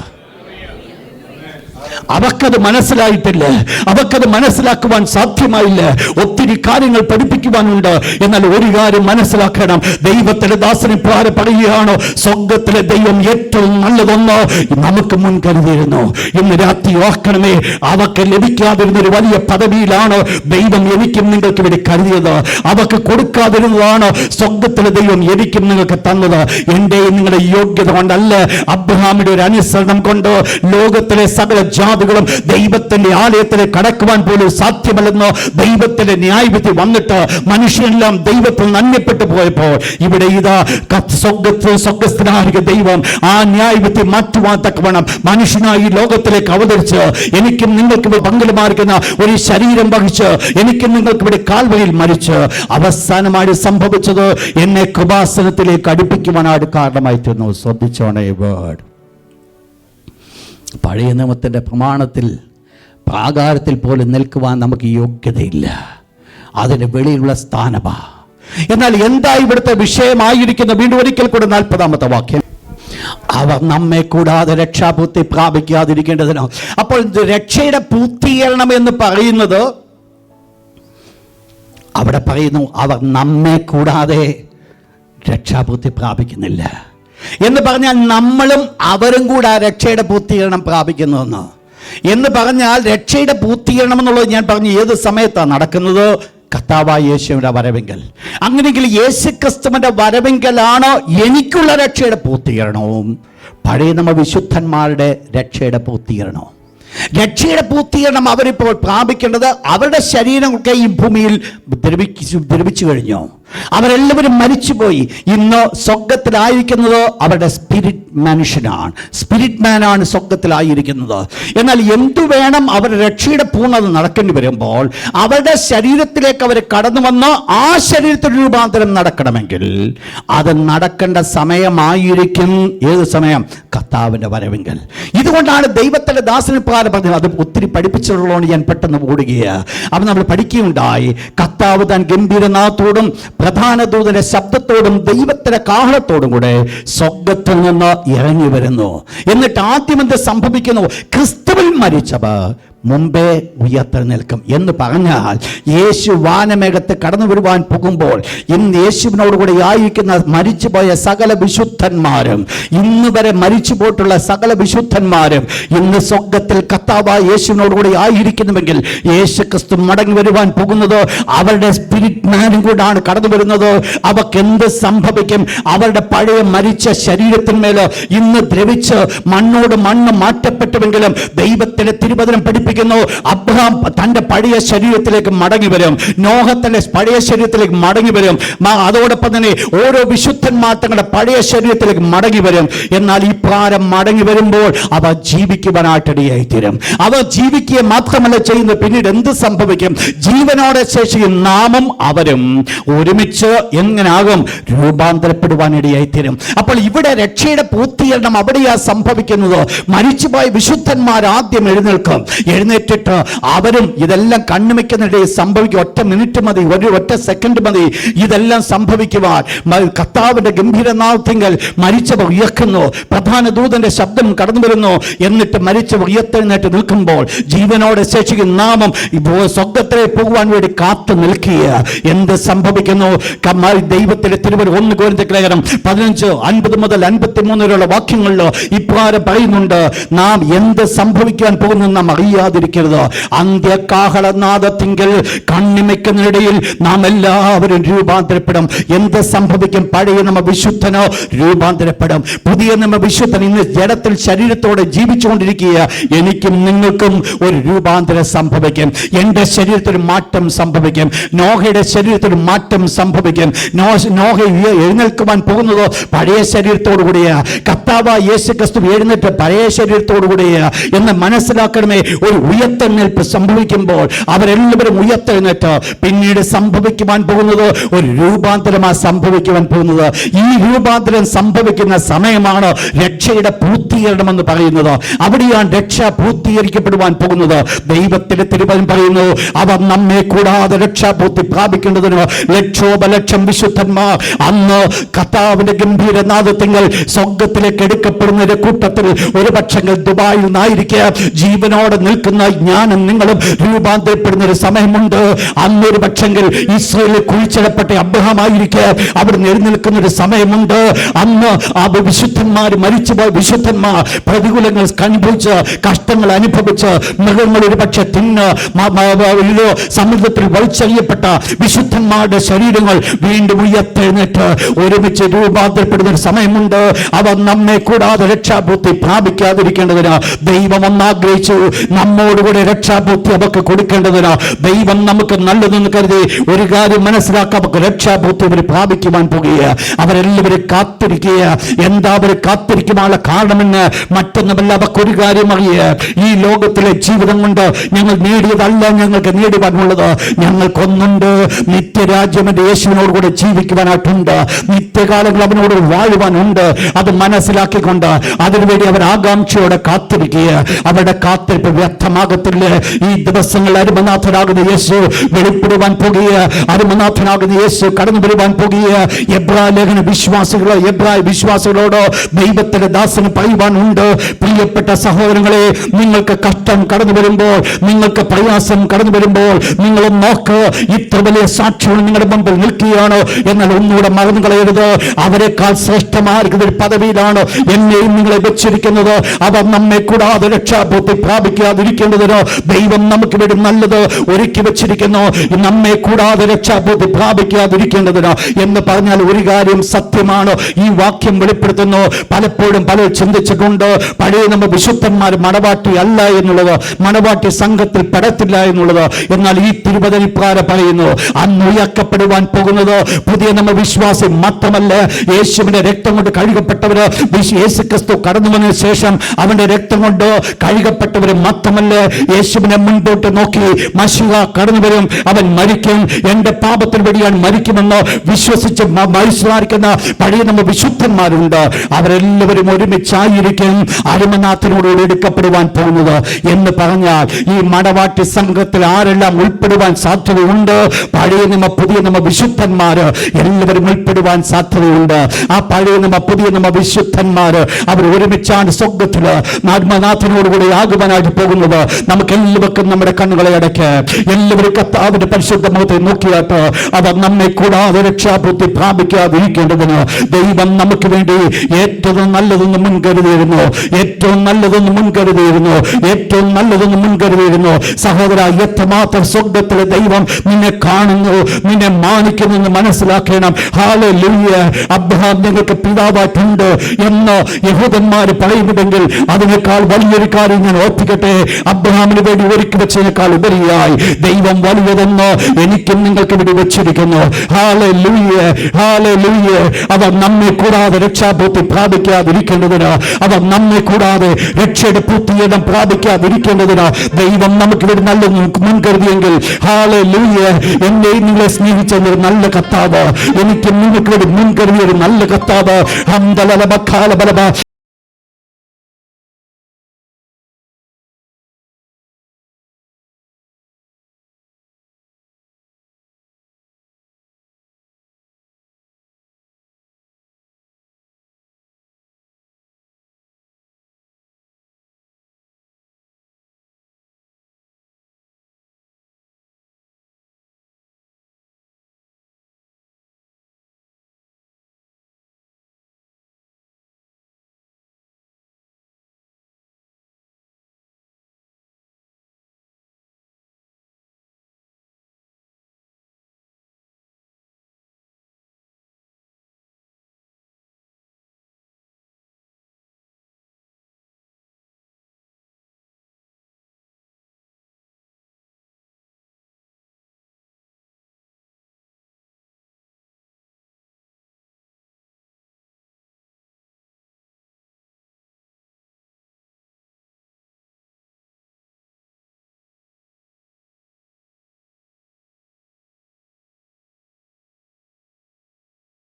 അവക്കത് മനസ്സിലായിട്ടില്ല. അവക്കത് മനസ്സിലാക്കുവാൻ സാധ്യമായില്ല. ഒത്തിരി കാര്യങ്ങൾ പഠിപ്പിക്കുവാനുണ്ട്. എന്നാൽ ഒരു കാര്യം മനസ്സിലാക്കണം, ദൈവത്തിന്റെ ദാസനെ പറയുകയാണ്, സ്വർഗ്ഗത്തിലെ ദൈവം ഏറ്റവും നല്ലതൊന്ന് നമുക്ക് മുൻകരുതിയിരുന്നു. ഇന്ന് രാത്രി ഓർക്കണമേ, അവക്ക് ലഭിക്കാതിരുന്ന ഒരു വലിയ പദവിയിലാണ് ദൈവം എനിക്കും നിങ്ങൾക്ക് വേണ്ടി കരുതിയത്. അവക്ക് കൊടുക്കാതിരുന്നതാണ് സ്വർഗ്ഗത്തിലെ ദൈവം എനിക്കും നിങ്ങൾക്ക് തന്നത്. എന്റെയും നിങ്ങളുടെ യോഗ്യത കൊണ്ടല്ല, അബ്രഹാമിന്റെ ഒരു അനുസരണം കൊണ്ട് ലോകത്തിലെ സകല ജാതികളും ദൈവത്തിന്റെ ആലയത്തിലേക്ക് കടക്കുവാൻ പോലും സാധ്യമല്ലെന്ന് ദൈവത്തിന്റെ ന്യായവിധി വന്നിട്ട് മനുഷ്യനെല്ലാം ദൈവത്തിൽ നന്യപ്പെട്ടു പോയപ്പോൾ ഇവിടെ ഇതാ സ്വർഗ്ഗസ്ഥനായ ദൈവം ആ ന്യായവിധി മാറ്റുവാൻ തക്കവണ്ണം മനുഷ്യനായി ലോകത്തിലേക്ക് അവതരിച്ച് എനിക്കും നിങ്ങൾക്ക് പങ്കിലുമായിരിക്കുന്ന ഒരു ശരീരം വഹിച്ച് എനിക്കും നിങ്ങൾക്ക് ഇവിടെ കാൽവരിയിൽ മരിച്ച് അവസാനമായി സംഭവിച്ചത് എന്നെ കൃപാസനത്തിലേക്ക് അടുപ്പിക്കുവാനായിട്ട് കാരണമായി തീർന്നു. ശ്രദ്ധിച്ചോണേ വേർഡ്. പഴയ നിയമത്തിൻ്റെ പ്രമാണത്തിൽ പ്രാകാരത്തിൽ പോലും നിൽക്കുവാൻ നമുക്ക് യോഗ്യതയില്ല. അതിന് വെളിയിലുള്ള സ്ഥാനമാ. എന്നാൽ എന്താ ഇവിടുത്തെ വിഷയമായിരിക്കുന്ന? വീണ്ടും ഒരിക്കൽ കൂടെ 40-ാമത്തെ വാക്യം, അവർ നമ്മെ കൂടാതെ രക്ഷാപൂർത്തി പ്രാപിക്കാതിരിക്കേണ്ടതിനോ. അപ്പോൾ രക്ഷയുടെ പൂർത്തീകരണം എന്ന് പറയുന്നത് അവിടെ പറയുന്നു, അവർ നമ്മെ കൂടാതെ രക്ഷാപൂർത്തി പ്രാപിക്കുന്നില്ല എന്ന് പറഞ്ഞാൽ നമ്മളും അവരും കൂടെ ആ രക്ഷയുടെ പൂർത്തീകരണം പ്രാപിക്കുന്നുവെന്ന്. എന്ന് പറഞ്ഞാൽ രക്ഷയുടെ പൂർത്തീകരണം എന്നുള്ളത് ഞാൻ പറഞ്ഞു ഏത് സമയത്താണ് നടക്കുന്നത്? കർത്താവായ യേശുവിന്റെ വരവെങ്കിൽ. അങ്ങനെയെങ്കിൽ യേശു ക്രിസ്തുവിന്റെ വരവെങ്കിലാണ് എനിക്കുള്ള രക്ഷയുടെ പൂർത്തീകരണവും പഴയ നമ്മ വിശുദ്ധന്മാരുടെ രക്ഷയുടെ പൂർത്തീകരണവും. രക്ഷയുടെ പൂർത്തീകരണം അവരിപ്പോൾ പ്രാപിക്കേണ്ടത് അവരുടെ ശരീരമൊക്കെ ഈ ഭൂമിയിൽ ദ്രവിച്ചു കഴിഞ്ഞു. അവരെല്ലാവരും മരിച്ചുപോയി. ഇന്ന് സ്വർഗത്തിലായിരിക്കുന്നത് അവരുടെ സ്പിരിറ്റ് മനുഷ്യനാണ്, സ്പിരിറ്റ് മാനാണ് സ്വർഗത്തിലായിരിക്കുന്നത്. എന്നാൽ എന്തു വേണം അവരുടെ രക്ഷയുടെ പൂർണ്ണത നടക്കേണ്ടി വരുമ്പോൾ അവരുടെ ശരീരത്തിലേക്ക് അവർ കടന്നു വന്ന് ആ ശരീരത്തിൽ രൂപാന്തരം നടക്കണമെങ്കിൽ അത് നടക്കേണ്ട സമയമായിരിക്കും. ഏത് സമയം? കർത്താവിൻ്റെ വരവെങ്കിൽ. ഇതുകൊണ്ടാണ് ദൈവത്തിൻ്റെ ദാസന് പറഞ്ഞത്. അത് ഒത്തിരി പഠിപ്പിച്ചിട്ടുള്ളതുകൊണ്ട് ഞാൻ പെട്ടെന്ന് ഓടുകയാണ്. അപ്പം നമ്മൾ പഠിക്കുകയുണ്ടായി, കർത്താവ് താൻ ഗംഭീരനാഥത്തോടും പ്രധാന ദൂതന്റെ ശബ്ദത്തോടും ദൈവത്തിന്റെ കാഹളത്തോടും കൂടെ സ്വർഗ്ഗത്തിൽ നിന്ന് ഇറങ്ങി വരുന്നു. എന്നിട്ട് ആദ്യം എന്ത് സംഭവിക്കുന്നു? ക്രിസ്തുവിൽ മരിച്ചവർ മുമ്പേ ഉയർത്തെഴുന്നേൽക്കും എന്ന് പറഞ്ഞാൽ യേശു വാനമേഘത്ത് കടന്നു വരുവാൻ പോകുമ്പോൾ ഇന്ന് യേശുവിനോടുകൂടി ആയിരിക്കുന്ന മരിച്ചുപോയ സകല വിശുദ്ധന്മാരും, ഇന്ന് വരെ മരിച്ചു പോയിട്ടുള്ള സകല വിശുദ്ധന്മാരും ഇന്ന് സ്വർഗ്ഗത്തിൽ കർത്താവായ യേശുവിനോടുകൂടി ആയിരിക്കുന്നുവെങ്കിൽ യേശു ക്രിസ്തു മടങ്ങി വരുവാൻ പോകുന്നത് അവരുടെ സ്പിരിറ്റ് മാനും കൂടാണ് കടന്നു വരുന്നത്. അവർക്ക് എന്ത് സംഭവിക്കും? അവരുടെ പഴയ മരിച്ച ശരീരത്തിന്മേൽ ഇന്ന് ദ്രവിച്ച് മണ്ണോട് മണ്ണ് മാറ്റപ്പെട്ടുവെങ്കിലും ദൈവത്തിന്റെ തിരുവചനം പഠിപ്പിക്കുന്നു, അബ്രഹാം തന്റെ പഴയ ശരീരത്തിലേക്ക് മടങ്ങി വരും, നോഹ തന്റെ പഴയ ശരീരത്തിലേക്ക് മടങ്ങി വരും, അതോടൊപ്പം തന്നെ ഓരോ വിശുദ്ധന്മാർ തങ്ങളുടെ പഴയ ശരീരത്തിലേക്ക് മടങ്ങി വരും. എന്നാൽ ഈ പ്രാരം മടങ്ങി വരുമ്പോൾ അവ ജീവിക്കുവാനായിട്ടിടയായി തീരും. അവ ജീവിക്കുക മാത്രമല്ല ചെയ്യുന്നത്, പിന്നീട് എന്ത് സംഭവിക്കും? ജീവനോടെ ശേഷിയും നാമും അവരും ഒരുമിച്ച് എങ്ങനാകും? രൂപാന്തരപ്പെടുവാനിടയായി തീരും. അപ്പോൾ ഇവിടെ രക്ഷയുടെ പൂർത്തീകരണം അവിടെയാ സംഭവിക്കുന്നത്. മരിച്ചുപോയ വിശുദ്ധന്മാർ ആദ്യം എഴുന്നേൽക്കും. എഴുന്നേറ്റിട്ട് അവരും ഇതെല്ലാം കണ്ണുമിക്കുന്നിടയിൽ സംഭവിക്കും. ഒറ്റ മിനിറ്റ് മതി, ഒറ്റ സെക്കൻഡ് മതി ഇതെല്ലാം സംഭവിക്കുവാൻ. കർത്താവിന്റെ ഗംഭീരനാഥത്തിങ്കൽ മരിച്ചവർ ഉയർക്കുന്നു, പ്രധാന ദൂതന്റെ ശബ്ദം കടന്നു വരുന്നു. എന്നിട്ട് മരിച്ചവർ ഉയർത്തെഴുന്നേറ്റ് നിൽക്കുമ്പോൾ ജീവനോടെ ശേഷിക്കും നാമം സ്വർഗ്ഗത്തിലേക്ക് പോകുവാൻ വേണ്ടി കാത്തു നിൽക്കുക. എന്ത് സംഭവിക്കുന്നു? ദൈവത്തിന്റെ തിരുവചനം 1 കൊരിന്ത്യർ ലേഖനം 15:50 മുതൽ 53 വരെയുള്ള വാക്യങ്ങളിൽ ഇപ്രകാരം പറയുന്നുണ്ട്, നാം എന്ത് സംഭവിക്കാൻ പോകുന്നു നാം അറിയാതിരിക്കരുത്. അന്ത്യകാഹളനാദത്തിങ്കൽ കണ്ണിമയ്ക്കുന്നതിനിടയിൽ നാം എല്ലാവരും രൂപാന്തരപ്പെടും. എന്ത് സംഭവിക്കും? പഴയ നമ്മ വിശുദ്ധനോ രൂപാന്തരപ്പെടും. പുതിയ നമ്മ വിശുദ്ധൻ ഇന്ന് ജഡത്തിൽ ശരീരത്തോടെ ജീവിച്ചുകൊണ്ടിരിക്കുക. എനിക്കും നിങ്ങൾക്കും ഒരു രൂപാന്തരം സംഭവിക്കും. എന്റെ ശരീരത്തിൽ മാറ്റം സംഭവിക്കും. നോഹയുടെ ശരീരത്തിൽ മാറ്റം സംഭവിക്കും. നോഹ എഴുന്നേൽക്കുവാൻ പോകുന്നത് പഴയ ശരീരത്തോടു കൂടിയാ. കർത്താവായ യേശു ക്രിസ്തു എഴുന്നേറ്റ് പഴയ ശരീരത്തോടു കൂടിയാ എന്ന് മനസ്സിലാക്കണമേ. ഒരു ഉയർത്തെഴുന്നേൽപ്പ് സംഭവിക്കുമ്പോൾ അവരെല്ലാവരും ഉയർത്തെഴുന്നേറ്റ് പിന്നീട് സംഭവിക്കുവാൻ പോകുന്നത് ഒരു രൂപാന്തരമാണ് സംഭവിക്കുവാൻ പോകുന്നത്. ഈ രൂപാന്തരം സംഭവിക്കുന്ന സമയമാണ് രക്ഷയുടെ പൂർത്തീകരണം എന്ന് പറയുന്നത്. അവിടെയാണ് രക്ഷ പൂർത്തീകരിക്കപ്പെടുവാൻ പോകുന്നത്. ദൈവത്തിന്റെ തിരുവചനം പറയുന്നു, അവർ നമ്മെ കൂടാതെ രക്ഷാപൂർത്തി പ്രാപിക്കേണ്ടതിന് ലക്ഷോപലക്ഷം വിശുദ്ധന്മാർ അന്ന് കർത്താവിന്റെ ഗംഭീരനാദത്തിങ്കൽ സ്വർഗ്ഗത്തിലേക്ക് എടുക്കപ്പെടുന്നതിന്റെ കൂട്ടത്തിൽ ഒരു പക്ഷെങ്കിൽ ദുബായിൽ നിന്നായിരിക്കുക ജീവനോടെ നിൽക്കുന്ന ഞാനും നിങ്ങളും രൂപാന്തരപ്പെടുന്ന ഒരു സമയമുണ്ട്. അന്നൊരു പക്ഷെങ്കിൽ ഇസ്രായേലിൽ കുഴിച്ചിടപ്പെട്ട അബ്രഹാം ആയിരിക്കുക അവിടെ എഴുന്നേൽക്കുന്ന ഒരു സമയമുണ്ട്. അന്ന് ആ വിശുദ്ധന്മാർ, മരിച്ചുപോയ വിശുദ്ധന്മാർ പ്രതികൂലങ്ങൾ അനുഭവിച്ച് കഷ്ടങ്ങൾ അനുഭവിച്ച് മൃഗങ്ങൾ ഒരു പക്ഷെ തിന്ന് സമുദ്രത്തിൽ വലിച്ചെറിയപ്പെട്ട വിശുദ്ധന്മാരുടെ ശരീരങ്ങൾ വീണ്ടും ഉയർത്തെഴുന്നേറ്റ് ഒരുമിച്ച് രൂപാന്തരപ്പെടുന്ന ഒരു സമയമുണ്ട്. അവർ നമ്മെ കൂടാതെ രക്ഷാപൂർത്തി പ്രാപിക്കാതിരിക്കേണ്ടതിന് ദൈവം ഒന്നാഗ്രഹിച്ചു. നമ്മോടുകൂടെ രക്ഷാപൂർത്തി അവർക്ക് കൊടുക്കേണ്ടതിന് ദൈവം നമുക്ക് നല്ലതെന്ന് കരുതി ഒരു കാര്യം മനസ്സിലാക്കാൻ അവർക്ക് രക്ഷാപൂർത്തി അവർ പ്രാപിക്കുവാൻ പോകുക. അവരെല്ലാവരും കാത്തിരിക്കുക. എന്താ അവർ കാത്തിരിക്കുവാനുള്ള കാരണമെന്ന് മറ്റൊന്നുമല്ല, അവർക്കൊരു കാര്യം അറിയുക, ഈ ലോകത്തിലെ ജീവിതം കൊണ്ട് ഞങ്ങൾ നേടിയതല്ല ഞങ്ങൾക്ക് നേടുവാനുള്ളത്. ഞങ്ങൾക്കൊന്നുണ്ട്, നിത്യരാജ്യം എന്റെ യേശുവിനോട് കൂടെ ജീവിക്കുവാനായിട്ടുണ്ട്. നിത്യകാലങ്ങൾ അവനോട് വാഴുവാനുണ്ട്. അത് മനസ്സിലാക്കിക്കൊണ്ട് അതിനുവേണ്ടി അവർ ആകാംക്ഷയോടെ കാത്തിരിക്കുക. അവരുടെ കാത്തിരിപ്പ് വ്യർത്ഥമാകത്തില്ല. ഈ ദിവസങ്ങൾ അരുമനാഥനാകുന്ന യേശു വെളിപ്പെടുവാൻ പോകുക. അരുമനാഥനാകുന്ന യേശു കടന്നു വരുവാൻ പോകുക. എബ്രായ ലേഖന വിശ്വാസികളോട് ദൈവത്തിന്റെ ദാസന് പറയുവാനുണ്ട്, പ്രിയപ്പെട്ട സഹോദരങ്ങളെ, നിങ്ങൾക്ക് കഷ്ടം കടന്നു വരുമ്പോൾ, നിങ്ങൾക്ക് പ്രയാസം കടന്നു വരുമ്പോൾ നിങ്ങൾ നോക്ക്, ഇത്ര വലിയ സാക്ഷികൾ നിങ്ങളുടെ മുമ്പിൽ നിൽക്കുകയാണ്. എന്നാൽ ഒന്നുകൂടെ മറന്നു കളയരുത്, അവരെക്കാൾ ശ്രേഷ്ഠമായിരിക്കുന്ന ഒരു പദവിയിലാണ് എന്നെയും നിങ്ങളെ വെച്ചിരിക്കുന്നത്. അവർ നമ്മെ കൂടാതെ രക്ഷാപൂർത്തി പ്രാപിക്കാതിരിക്കേണ്ടതിനോ ദൈവം നമുക്ക് വേണ്ടി നല്ലത് ഒരുക്കി വെച്ചിരിക്കുന്നു. നമ്മെ കൂടാതെ രക്ഷാപൂർത്തി പ്രാപിക്കാതിരിക്കേണ്ടതിനോ എന്ന് പറഞ്ഞാൽ ഒരു കാര്യം സത്യമാണ്, ഈ വാക്യം വെളിപ്പെടുത്തുന്നു. പലപ്പോഴും പലരും ചിന്തിച്ചിട്ടുണ്ട്, പഴയ നമ്മ വിശുദ്ധന്മാർ മണവാട്ടി അല്ല എന്നുള്ളത്, മണവാട്ടി സംഘത്തിൽ പെടത്തില്ല എന്നുള്ളത്. എന്നാൽ ഈ തിരുവചനപ്രകാരം പറയുന്നു, അന്ന് ഉയർക്കപ്പെടുവാൻ പോകുന്നത് പുതിയ നമ്മ വിശ്വാസം മാത്രമല്ല, യേശുവിന്റെ രക്തം കൊണ്ട് കഴുകപ്പെട്ടവര്, യേശു ക്രിസ്തു കടന്നു വന്നതിന് ശേഷം അവന്റെ രക്തം കൊണ്ട് കഴുകപ്പെട്ടവര് മാത്രമല്ല, യേശുവിനെ മുൻപോട്ട് നോക്കി മശിഹ കടന്നു വരും, അവൻ മരിക്കും, എന്റെ പാപത്തിന് വേണ്ടിയാണ് മരിക്കുമെന്ന് വിശ്വസിച്ച് മരിക്കുന്ന പഴയ നമ്മ വിശുദ്ധന്മാരുണ്ട്. അവരെല്ലാവരും ഒരുമിച്ചായിരിക്കും അരുമനാഥനോടുകൂടി എടുക്കപ്പെടുവാൻ പോകുന്നത്. എന്ന് പറഞ്ഞാൽ ഈ മണവാട്ടി സംഘത്തിൽ ആരെല്ലാം ഉൾപ്പെടുവാൻ സാധ്യതയുണ്ട്? പഴയ നമ്മ പുതിയ നമ്മ വിശുദ്ധന്മാര് എല്ലാവരും ഉൾപ്പെടുവാൻ സാധ്യതയുണ്ട്. ആ പഴയ നമ്മ പുതിയ നമ്മ വിശുദ്ധന്മാര് അവർ ഒരുമിച്ചാണ് സ്വർഗ്ഗത്തില് ആത്മനാഥനോടുകൂടി ആകുവാനായിട്ട് പോകുന്നത്. കർത്താവ് നമുക്ക് എല്ലാവർക്കും നമ്മുടെ കണ്ണുകളെ അടയ്ക്ക്. എല്ലാവരും കർത്താവിന്റെ പരിശുദ്ധ മുഖത്തെ നോക്കിയാട്ട് അവർ നമ്മെ കൂടാതെ രക്ഷാപൂർത്തി പ്രാപിക്കാതിരിക്കേണ്ടതിന് ദൈവം നമുക്ക് വേണ്ടി ഏറ്റവും നല്ലതൊന്ന് മുൻകരുതിയിരുന്നു. ഏറ്റവും നല്ലതൊന്ന് മുൻകരുതിയിരുന്നു. ഏറ്റവും നല്ലതൊന്ന് മുൻകരുതിയിരുന്നു. സഹോദര, എത്രമാത്രം സ്വർഗ്ഗത്തിലെ ദൈവം നിന്നെ കാണുന്നു, നിന്നെ മാനിക്കുന്നു എന്ന് മനസ്സിലാക്കണം. ഹല്ലേലൂയ. അബ്രഹാം ഞങ്ങൾക്ക് പിതാവായിട്ടുണ്ട് എന്ന് യഹൂദന്മാർ പറയുന്നുണ്ടെങ്കിൽ അതിനേക്കാൾ വലിയൊരു കാര്യം ഞാൻ ഓർപ്പിക്കട്ടെ. അബ്രഹാമിന് വേണ്ടി ഒരുക്കി വെച്ചതിനേക്കാൾ ഉപരിയായി ദൈവം വലിയതെന്ന് എനിക്കും നിങ്ങൾക്ക് വേണ്ടി വെച്ചിരിക്കുന്നു. Hallelujah, hallelujah. അവർ നമ്മെ കൂടാതെ രക്ഷാപൂർത്തി പ്രാപിക്കാതിരിക്കേണ്ടതിന്, അവർ നമ്മെ കൂടാതെ രക്ഷയുടെ പൂർത്തീകരണം പ്രാപിക്കാതിരിക്കേണ്ടതിന് ദൈവം നമുക്ക് വേണ്ടി നല്ല മുൻകരുതിയെങ്കിൽ, ഹല്ലേലൂയ, എന്നെയും നിങ്ങളെ സ്നേഹിച്ച ഒരു നല്ല കർത്താവ്, എനിക്ക് നിങ്ങൾക്ക് വേണ്ടി മുൻകരുതിയ ഒരു നല്ല കർത്താവ്,